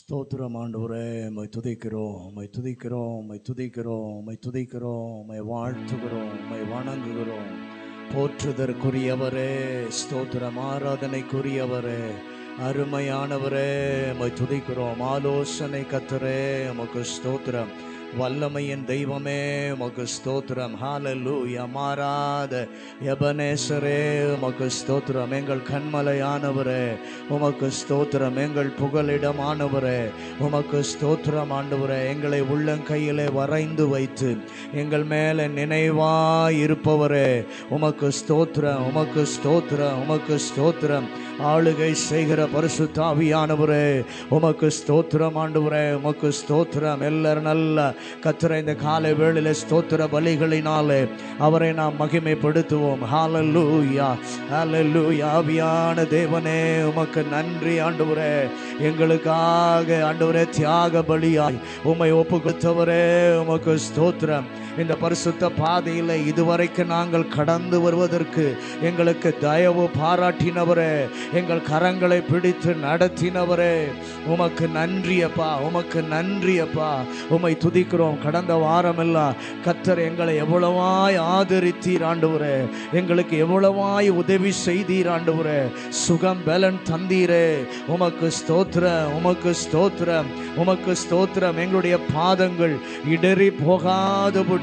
ஸ்தோத்திரம் ஆண்டவரே, உம்மை துதிக்கிறோம், உம்மை துதிக்கிறோம், உம்மை துதிக்கிறோம், உம்மை துதிக்கிறோம், உம்மை வாழ்த்துகிறோம், உம்மை வணங்குகிறோம். போற்றுதற்குரியவரே, ஸ்தோத்திரம் ஆராதனைக்குரியவரே, அருமையானவரே, உம்மை துதிக்கிறோம். ஆலோசனை கர்த்தரே, உமக்கு ஸ்தோத்திரம். வல்லமையின் தெய்வமே, உமக்கு ஸ்தோத்திரம். ஹல்லேலூயா. மாறாத எபனேசரே, உமக்கு ஸ்தோத்திரம். எங்கள் கண்மலையானவரே, உமக்கு ஸ்தோத்திரம். எங்கள் புகலிடமானவரே, உமக்கு ஸ்தோத்திரம். ஆண்டவரே, எங்களை உள்ளங்கையிலே வரைந்து வைத்து எங்கள் மேலே நினைவாய் இருப்பவரே, உமக்கு ஸ்தோத்திரம், உமக்கு ஸ்தோத்திரம், உமக்கு ஸ்தோத்திரம். ஆளுகை செய்கிற பரிசுத்த ஆவியானவரே, உமக்கு ஸ்தோத்திரம். ஆண்டவரே, உமக்கு ஸ்தோத்திரம். எல்லாரும் நல்ல கர்த்தரை இந்த காலை வேளையிலே ஸ்தோத்திர பலிகளினாலே அவரை நாம் மகிமைப்படுத்துவோம். ஹல்லேலூயா, ஹல்லேலூயா. ஆவியான தேவனே, உமக்கு நன்றி ஆண்டவரே. எங்களுக்காக ஆண்டவரே தியாக பலியாய் உம்மை ஒப்பு கொடுத்தவரே, உமக்கு ஸ்தோத்திரம். இந்த பரிசுத்த பாதையில் இதுவரைக்கும் நாங்கள் கடந்து வருவதற்கு எங்களுக்கு தயவு பாராட்டினவரே, எங்கள் கரங்களை பிடித்து நடத்தினவரே, உமக்கு நன்றியப்பா, உமக்கு நன்றியப்பா. உம்மை துதிக்கிறோம். கடந்த வாரமெல்லாம் கர்த்தர் எங்களை எவ்வளவாய் ஆதரித்தீர் ஆண்டவரே, எங்களுக்கு எவ்வளவாய் உதவி செய்தீர் ஆண்டவரே, சுகம் பலன் தந்தீரே, உமக்கு ஸ்தோத்திரம், உமக்கு ஸ்தோத்திரம், உமக்கு ஸ்தோத்திரம். எங்களுடைய பாதங்கள் இடறி போகாதபடி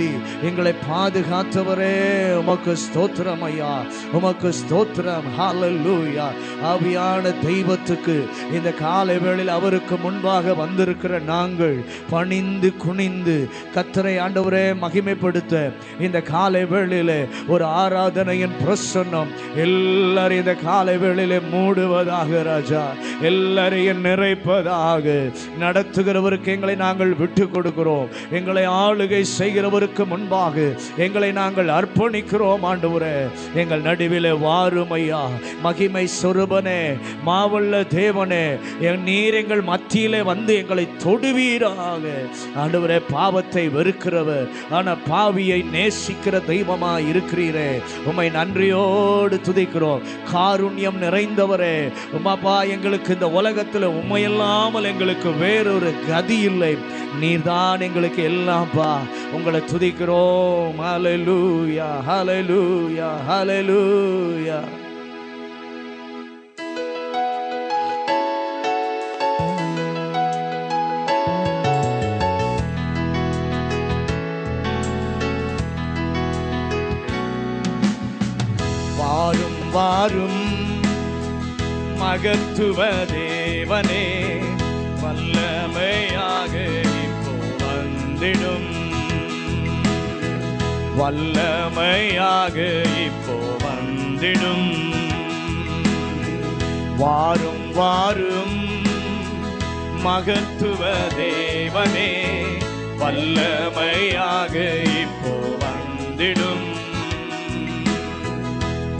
எங்களை பாதுகாத்தவரே, உமக்கு ஸ்தோத்திரம் ஐயா, உமக்கு ஸ்தோத்திரம். ஹல்லேலூயா. ஆவியான தெய்வத்துக்கு இந்த காலை வேளையில் அவருக்கு முன்பாக வந்திருக்கிற நாங்கள் பணிந்து குனிந்து கர்த்தரை ஆண்டவரே மகிமைப்படுத்த இந்த காலை வேளையிலே ஒரு ஆராதனையின் பிரசன்னம் எல்லாரும் இந்த காலை வேளையிலே மூடுவதாக ராஜா, எல்லாரையும் நிறைப்பதாக. நடத்துகிறவருக்கு எங்களை நாங்கள் விட்டு கொடுக்கிறோம். எங்களை ஆளுகை செய்கிறவருக்கு முன்பாக எங்களை நாங்கள் அர்ப்பணிக்கிறோம் ஆண்டவரே. எங்கள் நடுவிலே வாரும் ஐயா, மகிமை சொரூபனே, மாவல்ல தேவனே, நீர் எங்கள் மத்தியிலே வந்து எங்களை தொடுவீராக ஆண்டவரே. பாவத்தை வெறுக்கிறவர் ஆனா பாவியை நேசிக்கிற தெய்வமா இருக்கிறீரே, உம்மை நன்றியோடு துதிக்கிறோம். காருண்யம் நிறைந்தவரே, உமாப்பா, எங்களுக்கு இந்த உலகத்தில் உண்மையில்லாமல் எங்களுக்கு வேறொரு கதி இல்லை, நீர்தான் எங்களுக்கு எல்லாம்ப்பா. உங்களை துதிக்கிறோம். ஹல்லேலூயா, ஹல்லேலூயா, ஹல்லேலூயா. வாரும் வாரும் மகத்துவ தேவனே, வல்லமையாக இப்போ வந்திடும், வல்லமையாக இப்போ வந்திடும். வாரும் வாரும் மகத்துவ தேவனே, வல்லமையாக இப்போ வந்திடும்,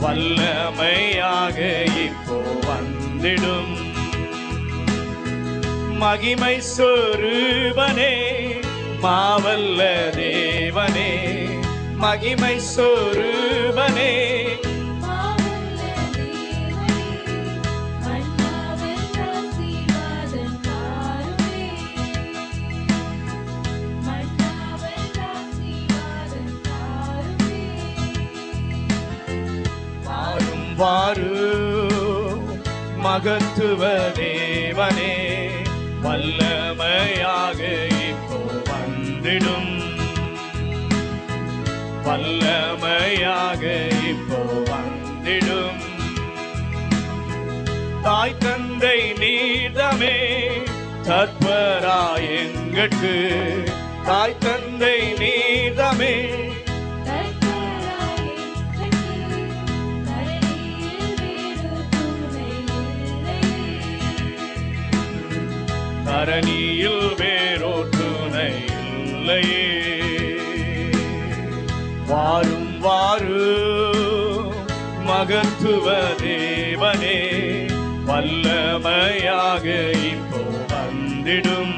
வல்லமையாக இப்போ வந்திடும். மகிமை சொரூபனே, மாவல்ல தேவனே, மகிமை சொரூபனே, வாரும் மகத்துவ தேவனே, வல்லமையாக இப்போ வந்திடும், வல்லமையாக இப்போ வந்திடும். தாய் தந்தை நீதமே தற்பராய் எங்கட்கு, தாய் தந்தை நீதமே தரணியில் வேறோ துணை இல்லையே. வாரும் வாரும் மகத்துவ தேவனே, வல்லமையாக இப்போ வந்திடும்,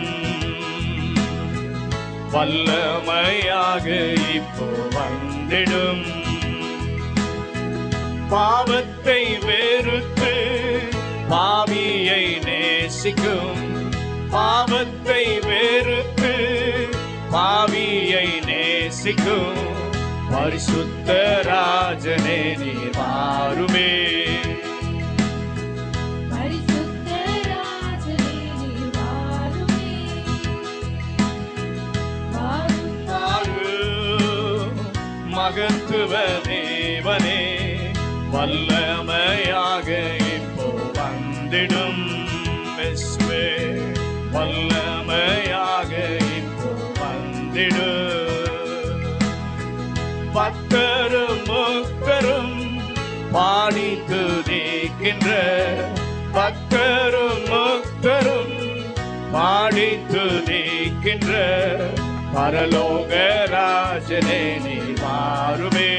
வல்லமையாக இப்போ வந்திடும். பாவத்தை வெறுத்து பாவியை நேசிக்கும் பாவத்தை வெறுத்து பாவியை நேசிக்கும் பரிசுத்த ராஜனே நீர் வாருமே. மகத்துவ தேவனே வல்லமையாக இப்போ வந்திடும். வல்லமையாக இப்போ வந்திடும். பக்தரும் முக்தரும் பாடி துதிக்கின்ற பக்தரும் முக்தரும் பாடி துதிக்கின்ற பரலோக ராஜனே நீர் வாருமே.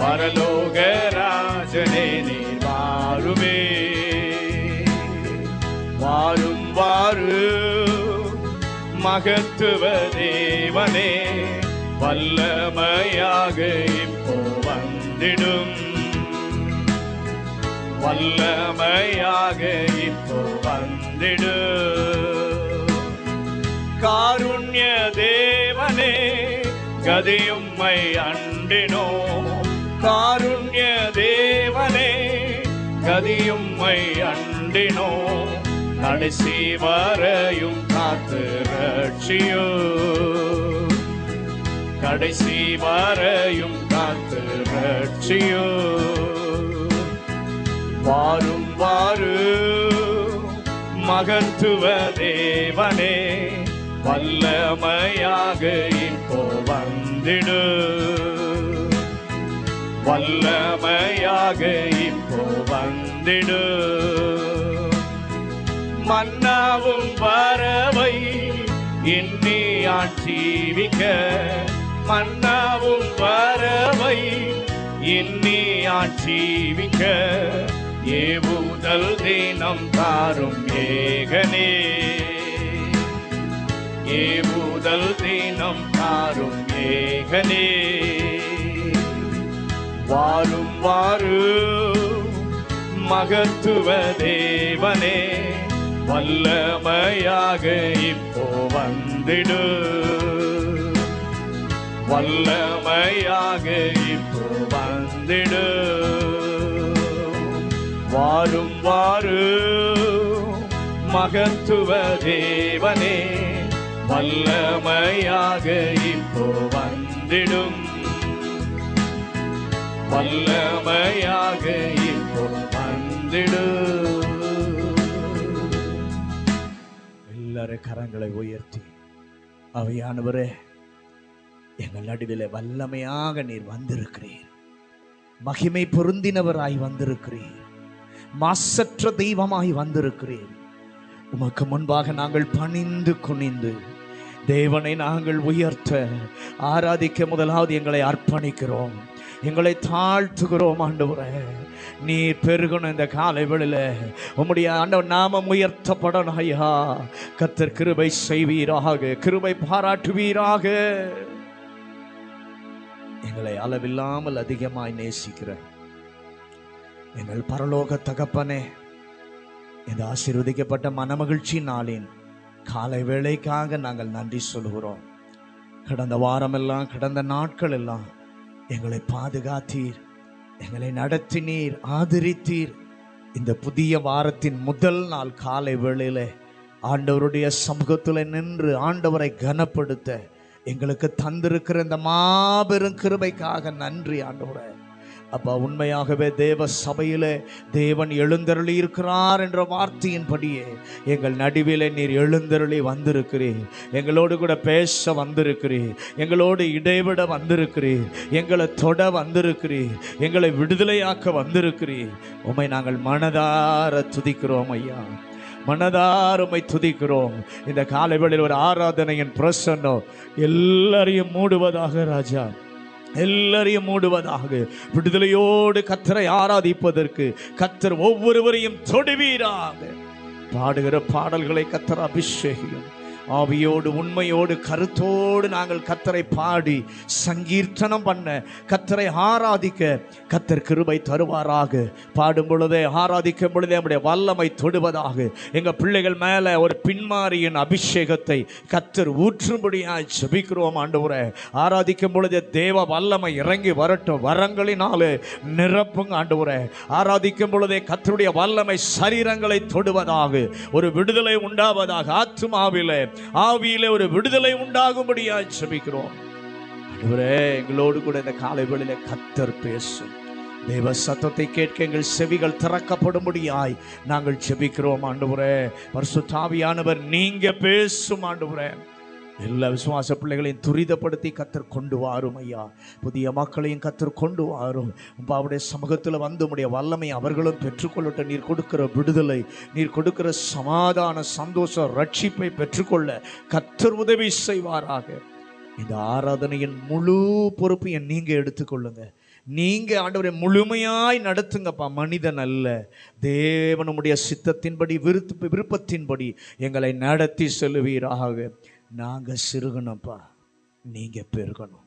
பரலோக ராஜனே நீர் வாருமே. வாரும் வாரும் மகத்துவ தேவனே வல்லமையாக இப்போ வந்திடும். வல்லமையாக இப்போ வந்திடும். காருண்ய தேவனே கதியும்மை அண்டினோ. காருண்ய தேவனே கதியும்மை அண்டினோ. கடைசி வரையும் காத்து ரட்சியோ. கடைசி வரையும் காத்து ரட்சியோ. வாரும் வாரும் மகத்துவ தேவனே வல்லமையாக இப்போ வந்திடு. வல்லமையாக இப்போ வந்திடு. மன்னாவும் பறவை எண்ணி ஆட்சீவிக்க. மன்னாவும் பறவை எண்ணி ஆட்சீவிக்க. ஏவுதல் தினம் தாரும் ஏகனே. ஏவுதல் தினம் தாரும் ஏகனே. வாரும் வாரும் மகத்துவ தேவனே வல்லமையாக இப்போ வந்திடு. வல்லமையாக இப்போ வந்திடு. வாரும் வாரும் மகத்துவ தேவனே வல்லமையாக இப்போ வந்திடும். வல்லமையாக இப்போ வந்திடும். எல்லாரும் கரங்களை உயர்த்தி ஆவியானவரே எங்கள் நடுவிலே வல்லமையாக நீர் வந்திருக்கிறீர். மகிமை பொருந்தினவராய் வந்திருக்கிறீர். மாசற்ற தெய்வமாய் வந்திருக்கிறீர். உமக்கு முன்பாக நாங்கள் பணிந்து குனிந்து தேவனை நாங்கள் உயர்த்த ஆராதிக்க முதலாவது எங்களை அர்ப்பணிக்கிறோம். எங்களை தாழ்த்துகிறோம். ஆண்டவரே நீர் பெருகணும். இந்த காலை வேளையில உம்முடைய ஆண்டவர் நாமம் உயர்த்தப்படணும். ஐயா கர்த்தர் கிருபை செய்வீராக, கிருபை பாராட்டுவீராக. எங்களை அளவில்லாமல் அதிகமாய் நேசிக்கிற எங்கள் பரலோக தகப்பனே, இந்த ஆசீர்வதிக்கப்பட்ட மனமகிழ்ச்சி நாளின் காலை வேளைக்காக நாங்கள் நன்றி சொல்கிறோம். கடந்த வாரமெல்லாம், கடந்த நாட்கள் எல்லாம் எங்களை பாதுகாத்தீர், எங்களை நடத்தினீர், ஆதரித்தீர். இந்த புதிய வாரத்தின் முதல் நாள் காலை வேளையில ஆண்டவருடைய சமூகத்தில் நின்று ஆண்டவரை கனப்படுத்த எங்களுக்கு தந்திருக்கிற இந்த மாபெரும் கிருபைக்காக நன்றி ஆண்டவரே. அப்பா, உண்மையாகவே தேவ சபையிலே தேவன் எழுந்தருளி இருக்கிறார் என்ற வார்த்தையின்படியே எங்கள் நடுவிலே நீர் எழுந்தருளி வந்திருக்கிறீர். எங்களோடு கூட பேச வந்திருக்கிறீர். எங்களோடு இடைவிட வந்திருக்கிறீர். எங்களை தொட வந்திருக்கிறீர். எங்களை விடுதலையாக்க வந்திருக்கிறீர். உம்மை நாங்கள் மனதார துதிக்கிறோம் ஐயா. மனதாருமை துதிக்கிறோம். இந்த காலை வேளையில் ஒரு ஆராதனையின் பிரசன்னம் எல்லாரையும் மூடுவதாக ராஜா, எல்லாரையும் மூடுவதாக. விடுதலையோடு கர்த்தரை ஆராதிப்பதற்கு கர்த்தர் ஒவ்வொருவரையும் தொடுவீராக. பாடுகிற பாடல்களை கர்த்தர் அபிஷேகியும். ஆவியோடு உண்மையோடு கருத்தோடு நாங்கள் கர்த்தரை பாடி சங்கீர்த்தனம் பண்ண, கர்த்தரை ஆராதிக்க கர்த்தர் கிருபை தருவாராக. பாடும் பொழுதே ஆராதிக்கும் பொழுதே நம்முடைய வல்லமை தொடுவதாக. எங்கள் பிள்ளைகள் மேலே ஒரு பின்மாரியின் அபிஷேகத்தை கர்த்தர் ஊற்றும்படியாய் ஜெபிக்கிறோம் ஆண்டவரே. ஆராதிக்கும் பொழுதே தேவ வல்லமை இறங்கி வரட்டும், வரங்களினாலே நிரப்புங்க ஆண்டவரே. ஆராதிக்கும் பொழுதே கர்த்தருடைய வல்லமை சரீரங்களை தொடுவதாக, ஒரு விடுதலை உண்டாவதாக. ஆத்துமாவிலே ஆவியிலே ஒரு விடுதலை உண்டாகும்படியாய் ஜெபிக்கிறோம் ஆண்டவரே. எங்களோடு கூட இந்த காலை வேளையிலே கர்த்தர் பேசும். தேவ சத்தத்தை கேட்க எங்கள் செவிகள் திறக்கப்படும்படியாய் நாங்கள் ஜெபிக்கிறோம் ஆண்டவரே. பரிசுத்த ஆவியானவர் நீங்க பேசும் ஆண்டவரே. எல்லா விசுவாச பிள்ளைகளையும் துரிதப்படுத்தி கர்த்தர் கொண்டு வாரும் ஐயா. புதிய மக்களையும் கர்த்தர் கொண்டு வாரும். அவருடைய சமூகத்தில் வந்து உடைய வல்லமை அவர்களும் பெற்றுக்கொள்ளட்ட. நீர் கொடுக்கிற விடுதலை, நீர் கொடுக்கிற சமாதான சந்தோஷ ரட்சிப்பை பெற்றுக்கொள்ள கர்த்தர் உதவி செய்வாராக. இந்த ஆராதனையின் முழு பொறுப்பையும் நீங்க எடுத்துக்கொள்ளுங்க. நீங்க ஆண்டவரை முழுமையாய் நடத்துங்கப்பா. மனிதன் அல்ல, தேவனுடைய சித்தத்தின்படி விருப்பத்தின்படி எங்களை நடத்தி செல்லுவீராக. நாங்கள் சிறுகணும்ப்பா, நீங்கள் பெருகணும்.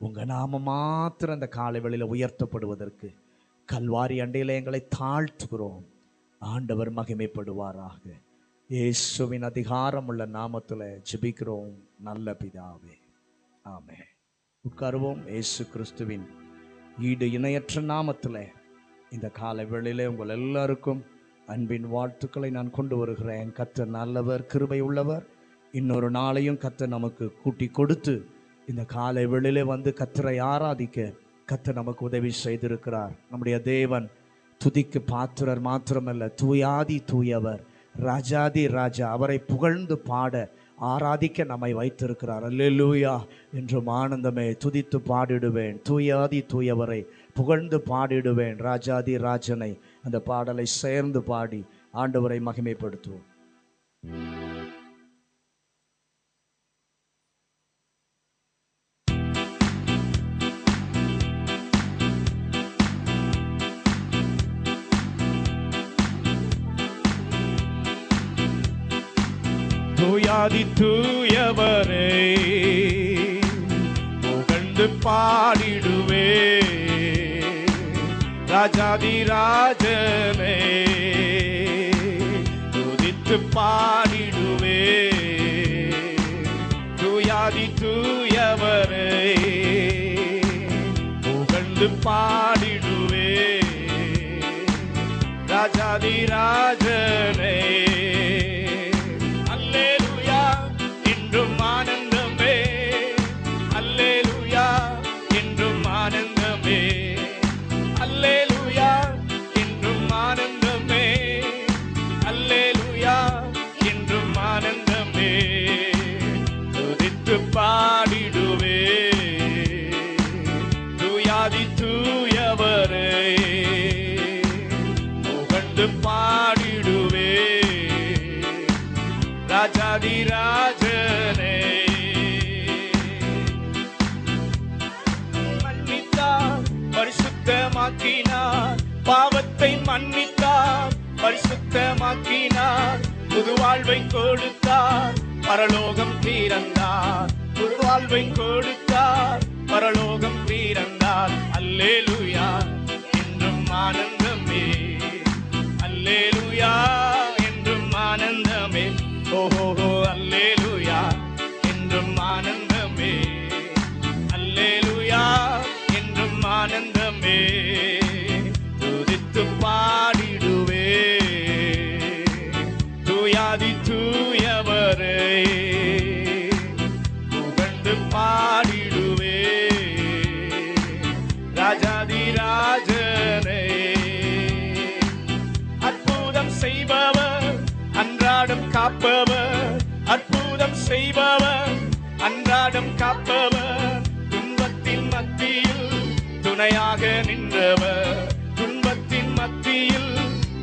உங்கள் நாம மாத்திரம் அந்த காலை வேளையில் உயர்த்தப்படுவதற்கு கல்வாரி அண்டையில் எங்களை தாழ்த்துகிறோம். ஆண்டவர் மகிமைப்படுவாராக. இயேசுவின் அதிகாரம் உள்ள நாமத்தில் ஜெபிக்கிறோம் நல்ல பிதாவே, ஆமென். உட்காருவோம். இயேசு கிறிஸ்துவின் ஈடு இணையற்ற நாமத்தில் இந்த காலை வேளையில் உங்கள் எல்லாருக்கும் அன்பின் வாழ்த்துக்களை நான் கொண்டு வருகிறேன். கர்த்தர் நல்லவர், கிருபை உள்ளவர். இன்னொரு நாளையும் கர்த்தர் நமக்கு கூட்டி கொடுத்து இந்த காலை வேளையிலே வந்து கர்த்தரை ஆராதிக்க கர்த்தர் நமக்கு உதவி செய்திருக்கிறார். நம்முடைய தேவன் துதிக்கு பாத்திரர் மாத்திரமல்ல, தூயாதி தூயவர், ராஜாதி ராஜா. அவரை புகழ்ந்து பாட ஆராதிக்க நம்மை வைத்திருக்கிறார். அல்லேலூயா என்றும் ஆனந்தமே. துதித்து பாடிடுவேன் தூயாதி தூயவரை, புகழ்ந்து பாடிடுவேன் ராஜாதி ராஜனை. அந்த பாடலை சேர்ந்து பாடி ஆண்டவரை மகிமைப்படுத்துவோம். தூயாதி தூயவரே, புகழ்ந்து பாடிடுவே ராஜாதி ராஜனே, துதித்து பாடிடுவே. தூயாதி தூயவரே, புகழ்ந்து பாடிடுவே ராஜாதி ராஜனே. ஆனந்தமே, அல்லேலூயா என்றும் ஆனந்தமே, அல்லேலூயா என்றும் ஆனந்தமே, அல்லேலூயா என்றும் ஆனந்தமே. துதித்து பாடிடுவே தூயாதி தூயவரே, புகழ்ந்து பாடிடுவே ராஜாதி ராஜனே. மன்னித்தார், பரிசுத்தமாக்கினார், பாவத்தை மன்னித்தார், பரிசுத்தமாக்கினார், புது வாழ்வை கொடுத்தார், பரலோகம் தீரந்தார், புது வாழ்வை கொடுத்தார், பரலோகம் தீரந்தார். அல்லேலூயா என்றும் ஆனந்தமே, அல்லேலூயா என்றும் ஆனந்தமே. ஓஹோ அல்லேலூயா என்றும் ஆனந்தமே, அல்லேலூயா என்றும் ஆனந்தமே. துதித்து பாடிடுவே தூயாதி தூயவரே, புகழ்ந்து பாடிடுவே ராஜாதி ராஜனே. அற்புதம் செய்பவர், அன்றாடம் காப்பவர், அற்புதம் செய்பவர், அன்றாடம் காப்பவர், துன்பத்தின் மத்தியில் துணையாக நின்றவர், துன்பத்தின் மத்தியில்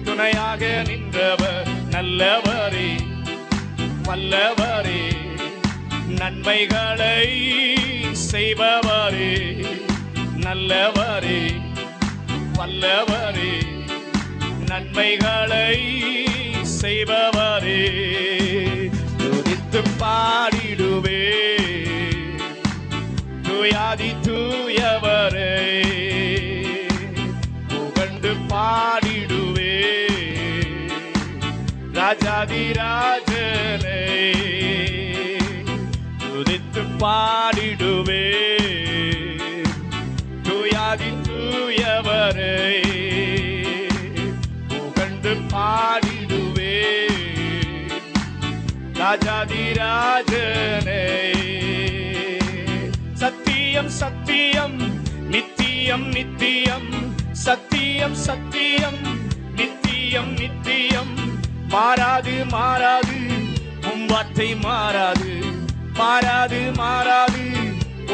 துணையாக நின்றவர். நல்லவரே, வல்லவரே, நன்மைகளை செய்பவரே, நல்லவரே, வல்லவரே, நன்மைகளை செய்பவரே. துதித்து ராஜாதி ராஜனை துதித்து பாடிடுவே, தூயாதி தூயவரை புகழ்ந்து பாடிடுவே, ராஜாதி ராஜனை. சத்தியம் சத்தியம் நித்தியம் நித்தியம், சத்தியம் சத்தியம் நித்தியம் நித்தியம், மாறாது மாறாது உம் வார்த்தை மாறாது, மாறாது மாறாது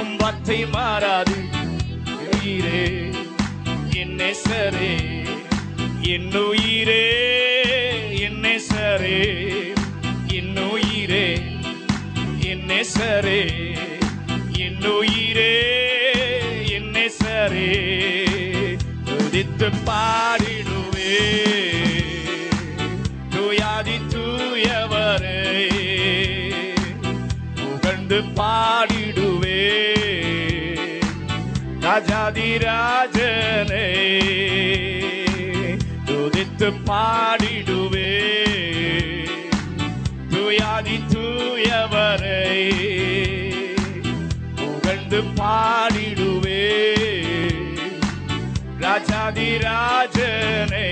உம் வார்த்தை மாறாது. உயிரே என் நேசரே, என் உயிரே என் நேசரே, என் உயிரே என் நேசரே, என் உயிரே என் நேசரே, துதித்து பாடிடுவே, தூயாதி தூயவரை புகழ்ந்து பாடிடுவே, ராஜாதி ராஜனை துதித்து பாடிடுவே, தூயாதி தூயவரை புகழ்ந்து பாடிடுவே, ராஜாதி ராஜனை.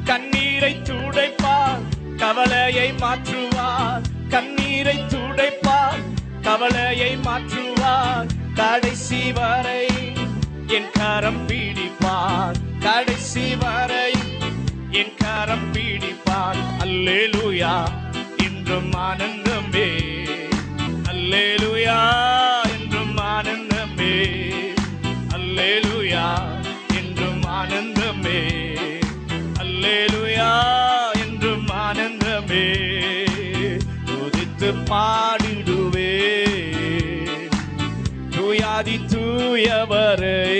கண்ணீரை துடைப்பார், கவலையை மாற்றுவார், கண்ணீரை துடைப்பார், கவலையை மாற்றுவார், கடைசி வரை என் கரம் பிடிப்பார், கடைசி வரை என் கரம் பிடிப்பார். அல்லேலூயா என்றும் ஆனந்தமே, அல்லேலூயா என்றும் ஆனந்தமே, அல்லேலூயா என்றும் ஆனந்தமே, அல்லேலூயா என்றும் ஆனந்தமே, துதித்து பாடிடுவே, தூயாதி தூயவரை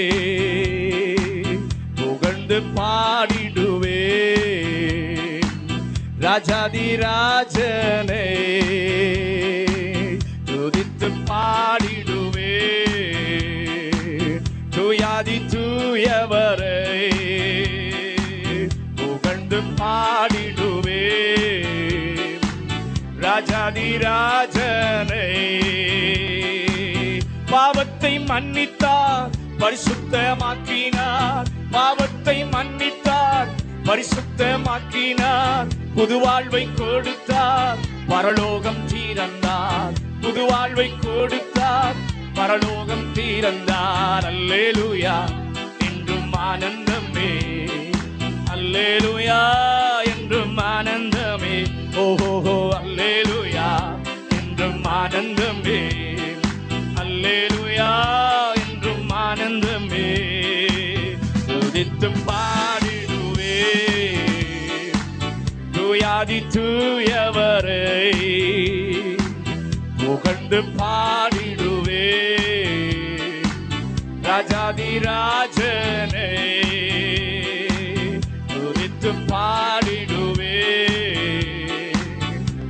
புகழ்ந்து பாடிடுவே, ராஜாதி ராஜனை துதித்து பாடிடுவே, தூயாதி தூயவரை புகழ்ந்து பாடிடுவே, ராஜாதி ராஜனை. பாவத்தை மன்னித்தார், பரிசுத்தமாக்கினார், பாவத்தை மன்னித்தார், பரிசுத்தமாக்கினார், புது வாழ்வை கொடுத்தார், பரலோகம் தீரந்தார், புது வாழ்வை கொடுத்தார், பரலோகம் தீரந்தார். அல்லேலூயா என்றும் ஆனந்தமே, அல்லேலூயா என்றும் ஆனந்தமே, ஓஹோ அல்லேலூயா என்றும் ஆனந்தமே, அல்லேலூயா என்றும் ஆனந்தமே, துதித்து பாடிடுவே, தூயாதி தூயவரை புகழ்ந்து பாடிடுவே, ராஜாதி ராஜனை துதித்து பாடிடுவே,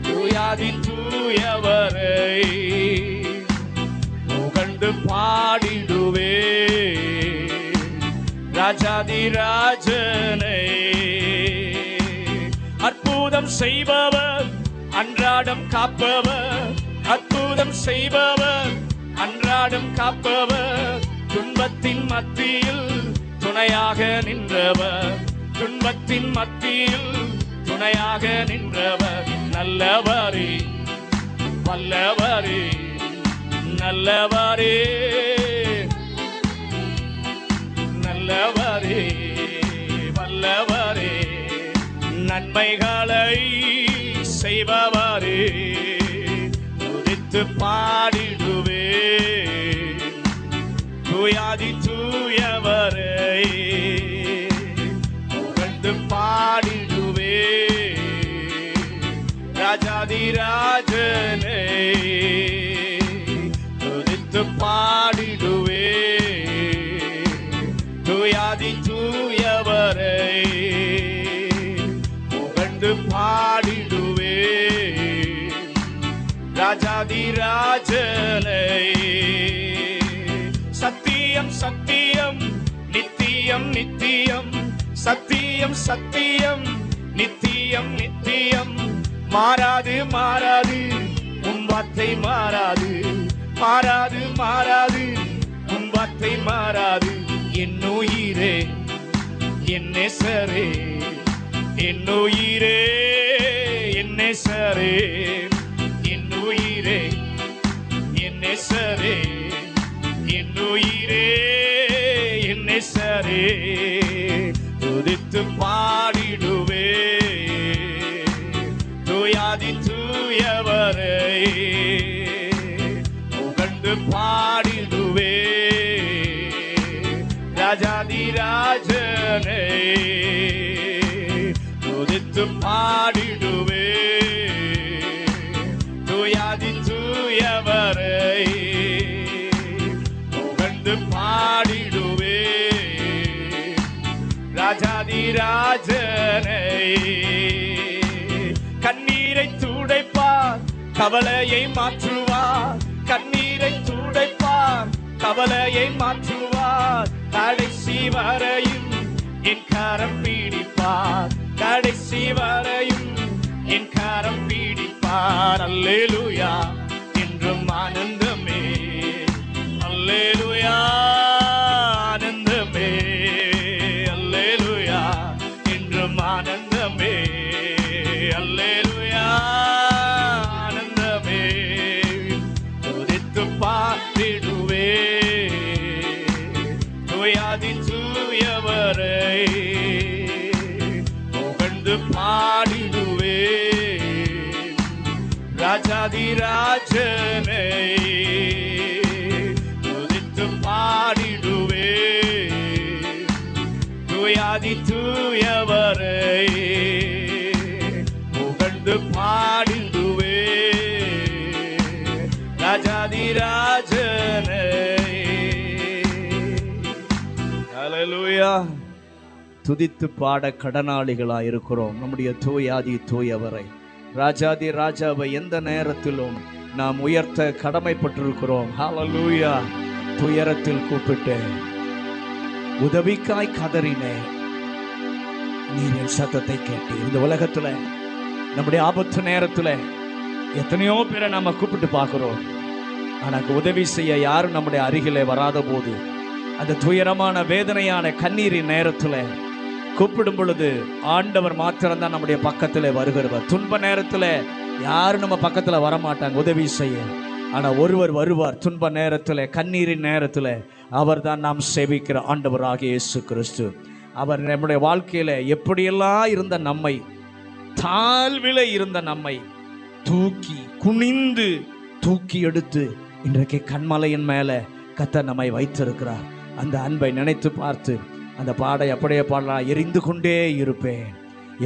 தூயாதி தூயவரை புகழ்ந்து பாடிடுவே, ராஜாதி ராஜனை. அற்புதம் செய்பவர், அன்றாடம் காப்பவர், அற்புதம் செய்பவர், அன்றாடம் காப்பவர், துன்பத்தின் மத்தியில் துணையாக நின்றவர், துன்பத்தின் மத்தியில் துணையாக நின்றவர், நல்லவரே வல்லவரே, நல்லவரே நல்லவரே வல்லவரே, நன்மைகளை செய்பவரே, துதித்து பாடிடுவே, தூயாதி தூயவரை புகழ்ந்து பாடிடுவே, ராஜாதி ராஜனை துதித்து பாடிடுவே, தூயாதி தூயவரை புகழ்ந்து பாடிடுவே, ராஜாதி ராஜனை. சத்தியம் சத்தியம் நித்தியம் நித்தியம், சத்தியம் சத்தியம் நித்தியம் சத்தியம் நித்தியம் மாறாது மாறாது உன் வார்த்தை மாறாது மாறாது மாறாது உன் வார்த்தை மாறாது என் உயிரே என் நேசரே என் உயிரே என் நேசரே என் உயிரே என் நேசரே என் உயிரே என் நேசரே துதித்து பாடிடுவே தூயாதி தூயவரை புகழ்ந்து பாடிடுவே ராஜாதி ராஜனை துதித்து பாடிடுவே தூயாதி தூயவரை புகழ்ந்து பாடிடுவே ராஜாதி ராஜனை கண்ணீரை துடைப்பார் கவலையை மாற்றுவார் கண்ணீரை துடைப்பார் கவலையை மாற்றுவார் கடைசி வரையும் என் கரம் பிடிப்பார் கடைசி வரையும் என் கரம் பிடிப்பார் அல்லேலூயா என்றும் ஆனந்தமே அல்லேலூயா ஆனந்தமே அல்லேலூயா என்றும் ஆனந்தமே அல்லேலூயா ஆனந்தமே துதித்து பாடிடுவே தூயாதி தூயவரை புகழ்ந்து பாடிடுவே ராஜாதி ராஜனை துதித்து பாடிடுவே தூயாதி தூயவரை புகழ்ந்து பாடிடுவே ராஜாதி ராஜனை ஹல்லேலூயா. துதித்து பாட கடனாளிகளாய் இருக்கிறோம் நம்முடைய தூயாதி தூயவரை ராஜாதி ராஜாவை எந்த நேரத்திலும் நாம் உயர்த்த கடமைப்பட்டிருக்கிறோம். ஹல்லேலூயா. துயரத்தில் கூப்பிட்டேன், உதவிக்காய் கதறினேன், நீர் என் சத்தத்தை கேட்டு. இந்த உலகத்துல நம்முடைய ஆபத்து நேரத்துல எத்தனையோ பேரை நாம கூப்பிட்டு பார்க்கிறோம். ஆனா உதவி செய்ய யாரும் நம்முடைய அருகிலே வராத போது, அந்த துயரமான வேதனையான கண்ணீரின் நேரத்துல கூப்பிடும் பொழுது ஆண்டவர் மாத்திரம்தான் நம்முடைய பக்கத்துல வருகிறவர். துன்ப நேரத்துல யாரும் நம்ம பக்கத்துல வரமாட்டாங்க உதவி செய்ய. ஆனா ஒருவர் வருவார் துன்ப நேரத்துல கண்ணீரின் நேரத்துல. அவர் தான் நாம் சேவிக்கிற ஆண்டவராகிய இயேசு கிறிஸ்து. அவர் நம்முடைய வாழ்க்கையில எப்படியெல்லாம் இருந்த நம்மை, தாழ்வில இருந்த நம்மை தூக்கி குனிந்து தூக்கி எடுத்து இன்றைக்கு கண்மலையின் மேல கர்த்தர் நம்மை வைத்திருக்கிறார். அந்த அன்பை நினைத்து பார்த்து அந்த பாடை அப்படியே பாடலாம். எரிந்து கொண்டே இருப்பேன்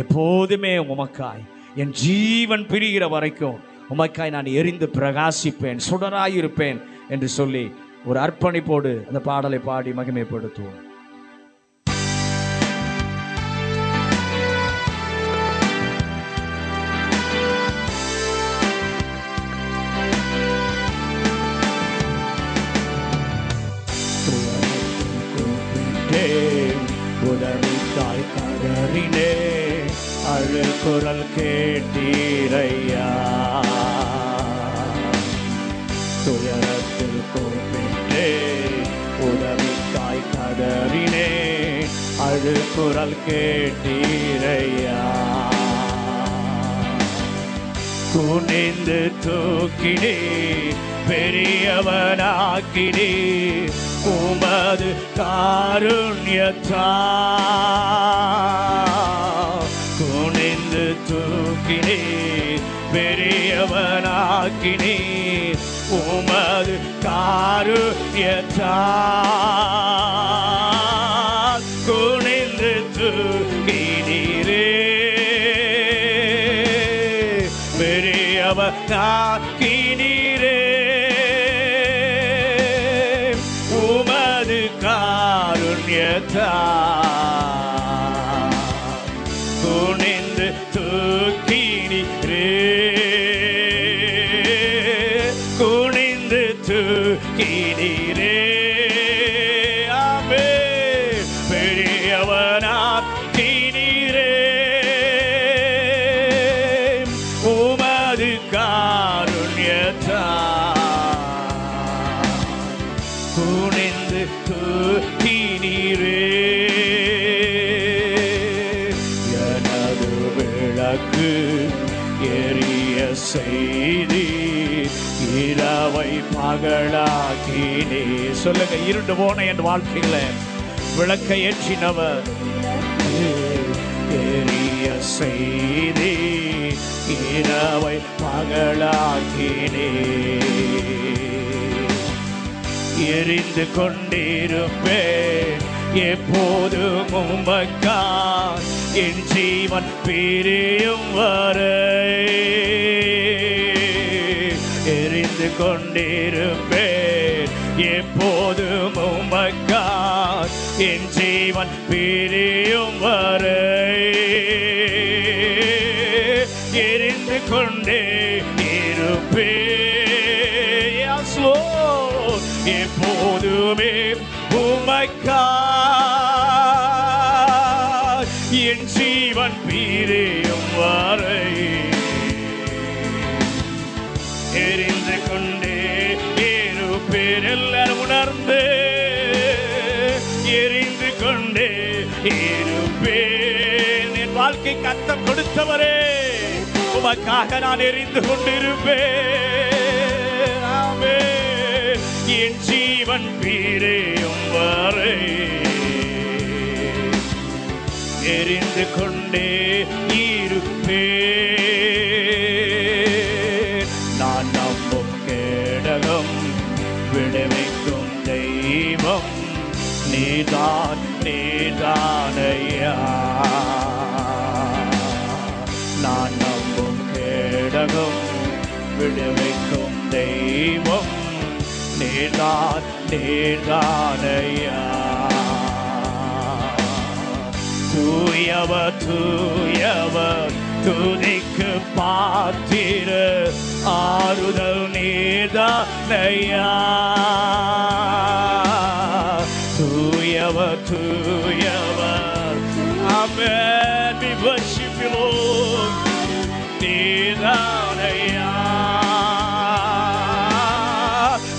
எப்போதுமே உமக்காய், என் ஜீவன் பிரிகிற வரைக்கும் உமக்காய் நான் எரிந்து பிரகாசிப்பேன், சுடராயிருப்பேன் என்று சொல்லி ஒரு அர்ப்பணிப்போடு அந்த பாடலை பாடி மகிமைப்படுத்துவோம். உதவிக்காய் கதறினே, அழுகுரல் கேட்டீரையா. துயரத்தில் கூப்பிட்டே, உதவிக்காய் கதறினே, அழுகுரல் கேட்டீரையா. குனிந்து தூக்கினே, பெரியவனாக்கினே, உமது காருண்யத்தால். குனிந்து தூக்கினே, பெரியவனாக்கினே, உமது காருண்யத்தால். குனிந்து தூக்கினீரே, பெரியவனாக்கினீரே, உமது காருண்யத்தால். குனிந்து தூக்கினீரே, குனிந்து தூக்கினீரே. ஆமென். பெரியவனாக்கினீரே, விளக்கு எரிய செய்தி இரவை பகலாக்கினே. சொல்லுங்க, இருண்டு போன என் வாழ்க்கையில விளக்கை ஏற்றினவர், எரிய செய்தி இரவை பகலாக்கினே. எரிந்து கொண்டிருப்பேன் எப்போதும் உமக்காய், என் ஜீவன் பிரியும் வரை. எரிந்து கொண்டிருப்பேன் எப்போதும் உமக்காய், என் ஜீவன் பிரியும் வரை. எரிந்து கொண்டே இருப்பேன் எப்போதுமே உமக்காய், என் ஜீவன் பிரியும் வரை. எரிந்து கொண்டே இருப்பேன். எல்லாரும் உணர்ந்து எரிந்து கொண்டே இருப்பேன். என் வாழ்க்கை கத்தம் கொடுத்தவரே, உமக்காக நான் எரிந்து கொண்டிருப்பேன். ஆமென். என் ஜீவன் பிரியும் வரை எரிந்து கொண்டே இருப்பேன். நான் நம்பும் கேடகம் விடுவிக்கும் தெய்வம் நீதான், நீதானையா. நான் நம்பும் கேடகம் விடுவிக்கும் தெய்வம் நீதான், நீதானையா. தூயவர் தூயவர் துதிக்கு பாத்திர ஆறுதல் நீதானையா. தூயவர் தூயவர், ஆமென். We worship you, Lord. நீதானையா.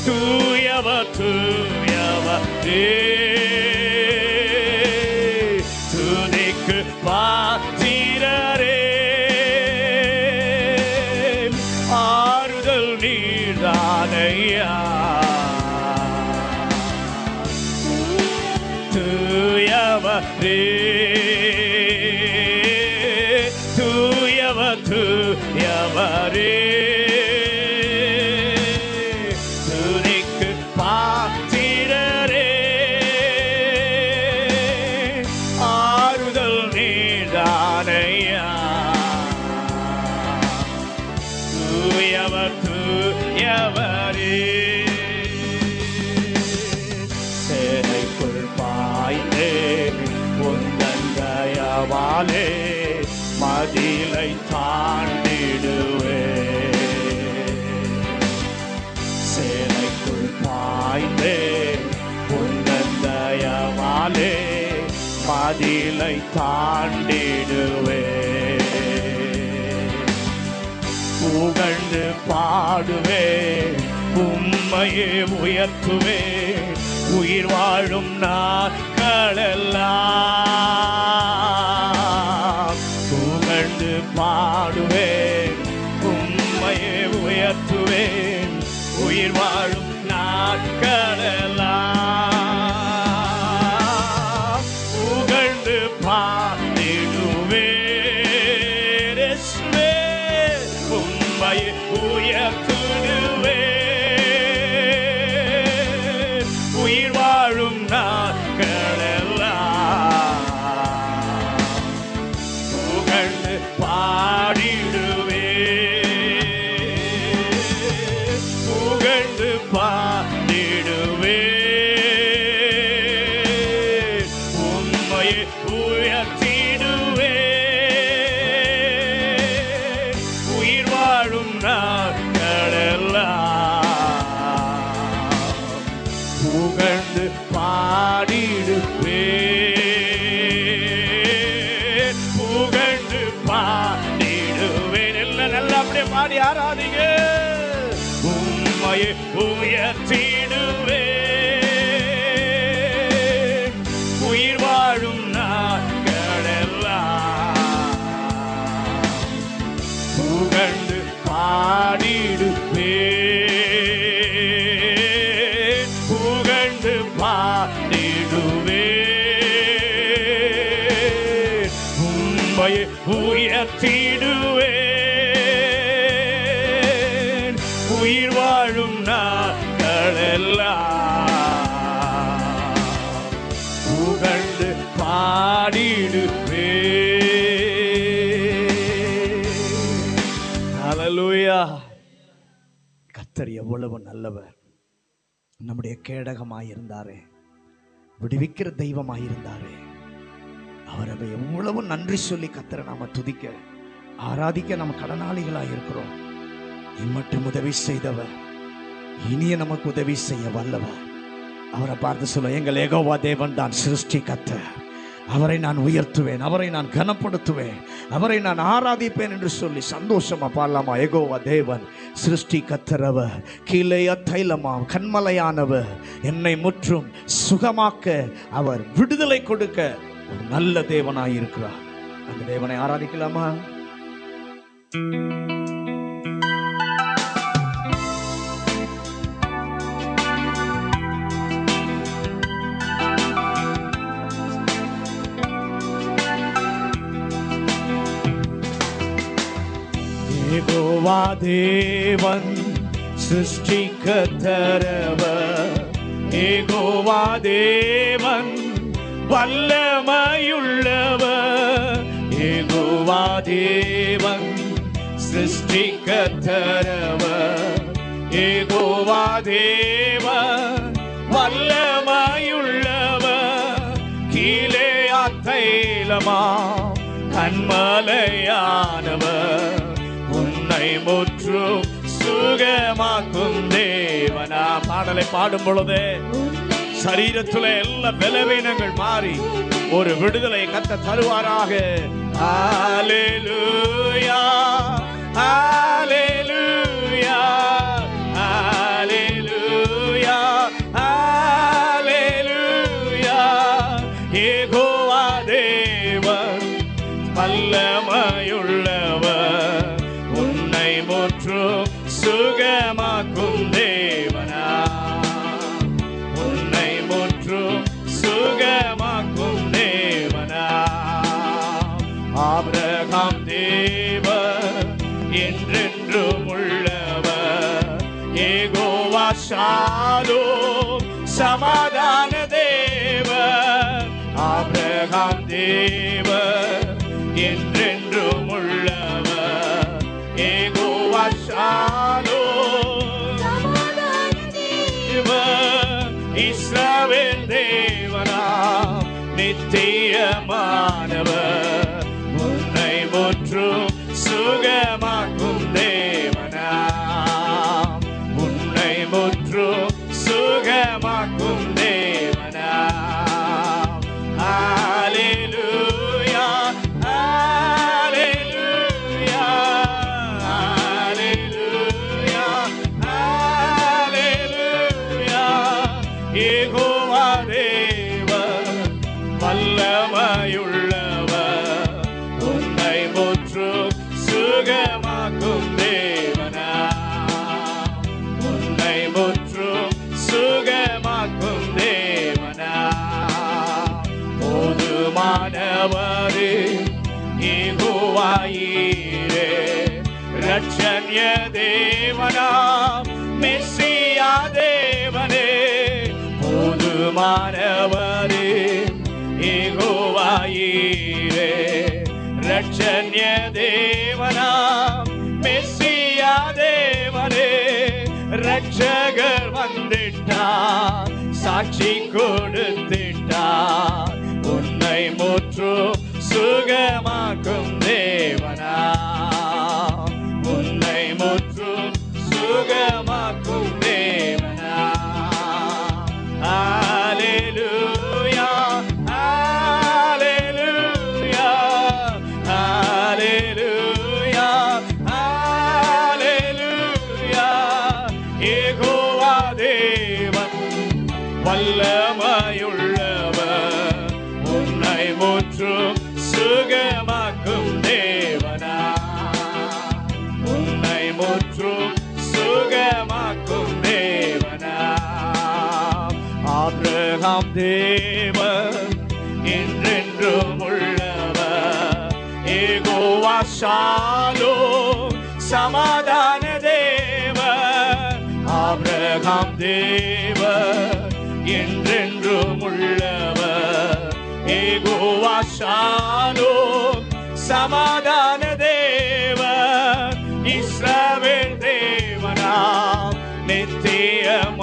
தூயவர் தூயவர் துதிக்கு பாத்திரரே, ஆறுதல் நீதானையா. தூயவரே தூயவர் தூயவரே துதிக்கு பாத்திரரே, ஆறுதல் நீதானையா. தூயவர் தூயவரே. சேனைக்குள் பாய்ந்தே உந்தன் தயவாலே மதிலை தாண்டிடுவே. சேனைக்குள் பாய்ந்தே உந்தன் தயவாலே மதிலை தாண்டிடுவே. புகழ்ந்து பாடுவே, உம்மையே உயர்த்துவே, உயிர் வாழும் நாட்களெல்லாம். புகழ்ந்து பாடுவேன், உம்மையே உயர்த்துவேன், உயிர் வாழும் நாட்களெல்லாம். புகழ்ந்து பாடிடுவேன், உம்மையே உயர்த்துடுவேன், உயிர் வாழும் நாட்களெல்லாம். புகழ்ந்து பாடிடுவேன், புகழ்ந்து பாடிடுவேன், உம்மையே உயர்த்திடுவேன், உயிர் வாழும் நாட்களெல்லாம். புகழ்ந்து பாடிடுவேன், புகழ்ந்து பாடிடுவேன். எல்லாம் நல்லா அப்படியே பாடி ஆராதிங்க. உம்மையே உயர்த்திடுவேன், உயிர் வாழும் நாட்களெல்லாம். உயர்த்திடுவேன் உயிர் வாழும் நாட்களெல்லாம் புகழ்ந்து பாடிடுவேன். ஹல்லேலூயா. கர்த்தர் எவ்வளவு நல்லவர். நம்முடைய கேடகமாயிருந்தாரே, விடுவிக்கிற தெய்வமாயிருந்தாரே, அவரை எவ்வளவு நன்றி சொல்லி கர்த்தரை நாம துதிக்க ஆராதிக்க நம்ம கடனாளிகளாக இருக்கிறோம். இம்மட்டும் உதவி செய்தவர் இனிய நமக்கு உதவி செய்ய வல்லவர். அவரை பார்த்து சொல்ல, எங்கள் யெகோவா தேவன் தான் சிருஷ்டி கர்த்தர், அவரை நான் உயர்த்துவேன், அவரை நான் கனப்படுத்துவேன், அவரை நான் ஆராதிப்பேன் என்று சொல்லி சந்தோஷமா பாடலாமா? யெகோவா தேவன் சிருஷ்டி கர்த்தரவர், கீழேய தைலமாம் கண்மலையானவர், என்னை முற்றும் சுகமாக்க அவர் விடுதலை கொடுக்க ஒரு நல்ல தேவனாய் இருக்கிறார். அந்த தேவனை ஆராதிக்கலாமா? யெகோவா தேவன் சிருஷ்டி கர்த்தரவர், யெகோவா தேவன் வல்லமையுள்ளவர், யெகோவா தேவன் சிருஷ்டி கர்த்தரவர், யெகோவா தேவன் வல்லமையுள்ளவர், கீலேயா தைலமாம் கண்மலையானவர், உன்னை முற்றும் சுகமாக்கும் தேவனா. பாடலை பாடும் பொழுது சரீரத்துல எல்லா பலவீனங்கள் மாறி ஒரு விடுதலை கர்த்தர் தருவாராக. ஹல்லேலூயா, ஹல்லேலூயா, ஹல்லேலூயா, ஹல்லேலூயா. யெகோவா தேவன் வல்லமையுள்ளவர், உன்னை முற்றும் சுகமாக்கும் தேவனா, உன்னை முற்றும் சுகமாக்கும் தேவனா. ஆபிரகாம் தேவன் என்றென்றும் உள்ளவர், யெகோவா ஷாலோம் சமாதான தேவன், ஆபிரகாம் தேவன் என்றென்றும் உள்ளவர், யெகோவா ஷாலோம் சமாதான தேவன், இஸ்ரவேல் தேவனாம் நித்தியமானவர், உன்னை முற்றும் சுகமாக்கும் தேவனாம், உன்னை முற்றும் சுகமாக்கும் தேவனாம். ஹல்லேலூயா, ஹல்லேலூயா, ஹல்லேலூயா, ஹல்லேலூயா. யெகோவா தேவன் வல்லமையுள்ளவர், உன்னை முற்றும் சுகமாக்கும் தேவனா, உன்னை முற்றும் சுகமாக்கும் தேவனா. போதுமானவரே யெகோவாயீரே, ரட்சண்ய தேவனா மெஸ்ஸியா தேவனே, போதுமானவரே யெகோவாயீரே, ரட்சண்ய தேவனா மெஸ்ஸியா தேவனே. ரட்சகர் வந்திட்டார், சாட்சி கொடுத்திட்டார், உன்னை முற்றும் சுகமாக்கும் தேவனா, உன்னை முற்றும் சுகமாக்கும் தேவனா. ஹல்லேலூயா, ஹல்லேலூயா, ஹல்லேலூயா, ஹல்லேலூயா. யெகோவா தேவன் வல்லமையுள்ளவர், உன்னை முற்றும் சுகமாக்கும் தேவனா, உன்னை முற்றும் சுகமாக்கும் தேவனா. ஆபிரகாம் தேவன் என்றென்றும் உள்ளவர், யெகோவா யெகோவா ஷாலோம் சமாதான தேவன், ஆபிரகாம் தேவன், என்றென்றும் உள்ளவர். யெகோவா ஷாலோம் சமாதான தேவன், இஸ்ரவேல் தேவனாம் நித்தியமானவர்,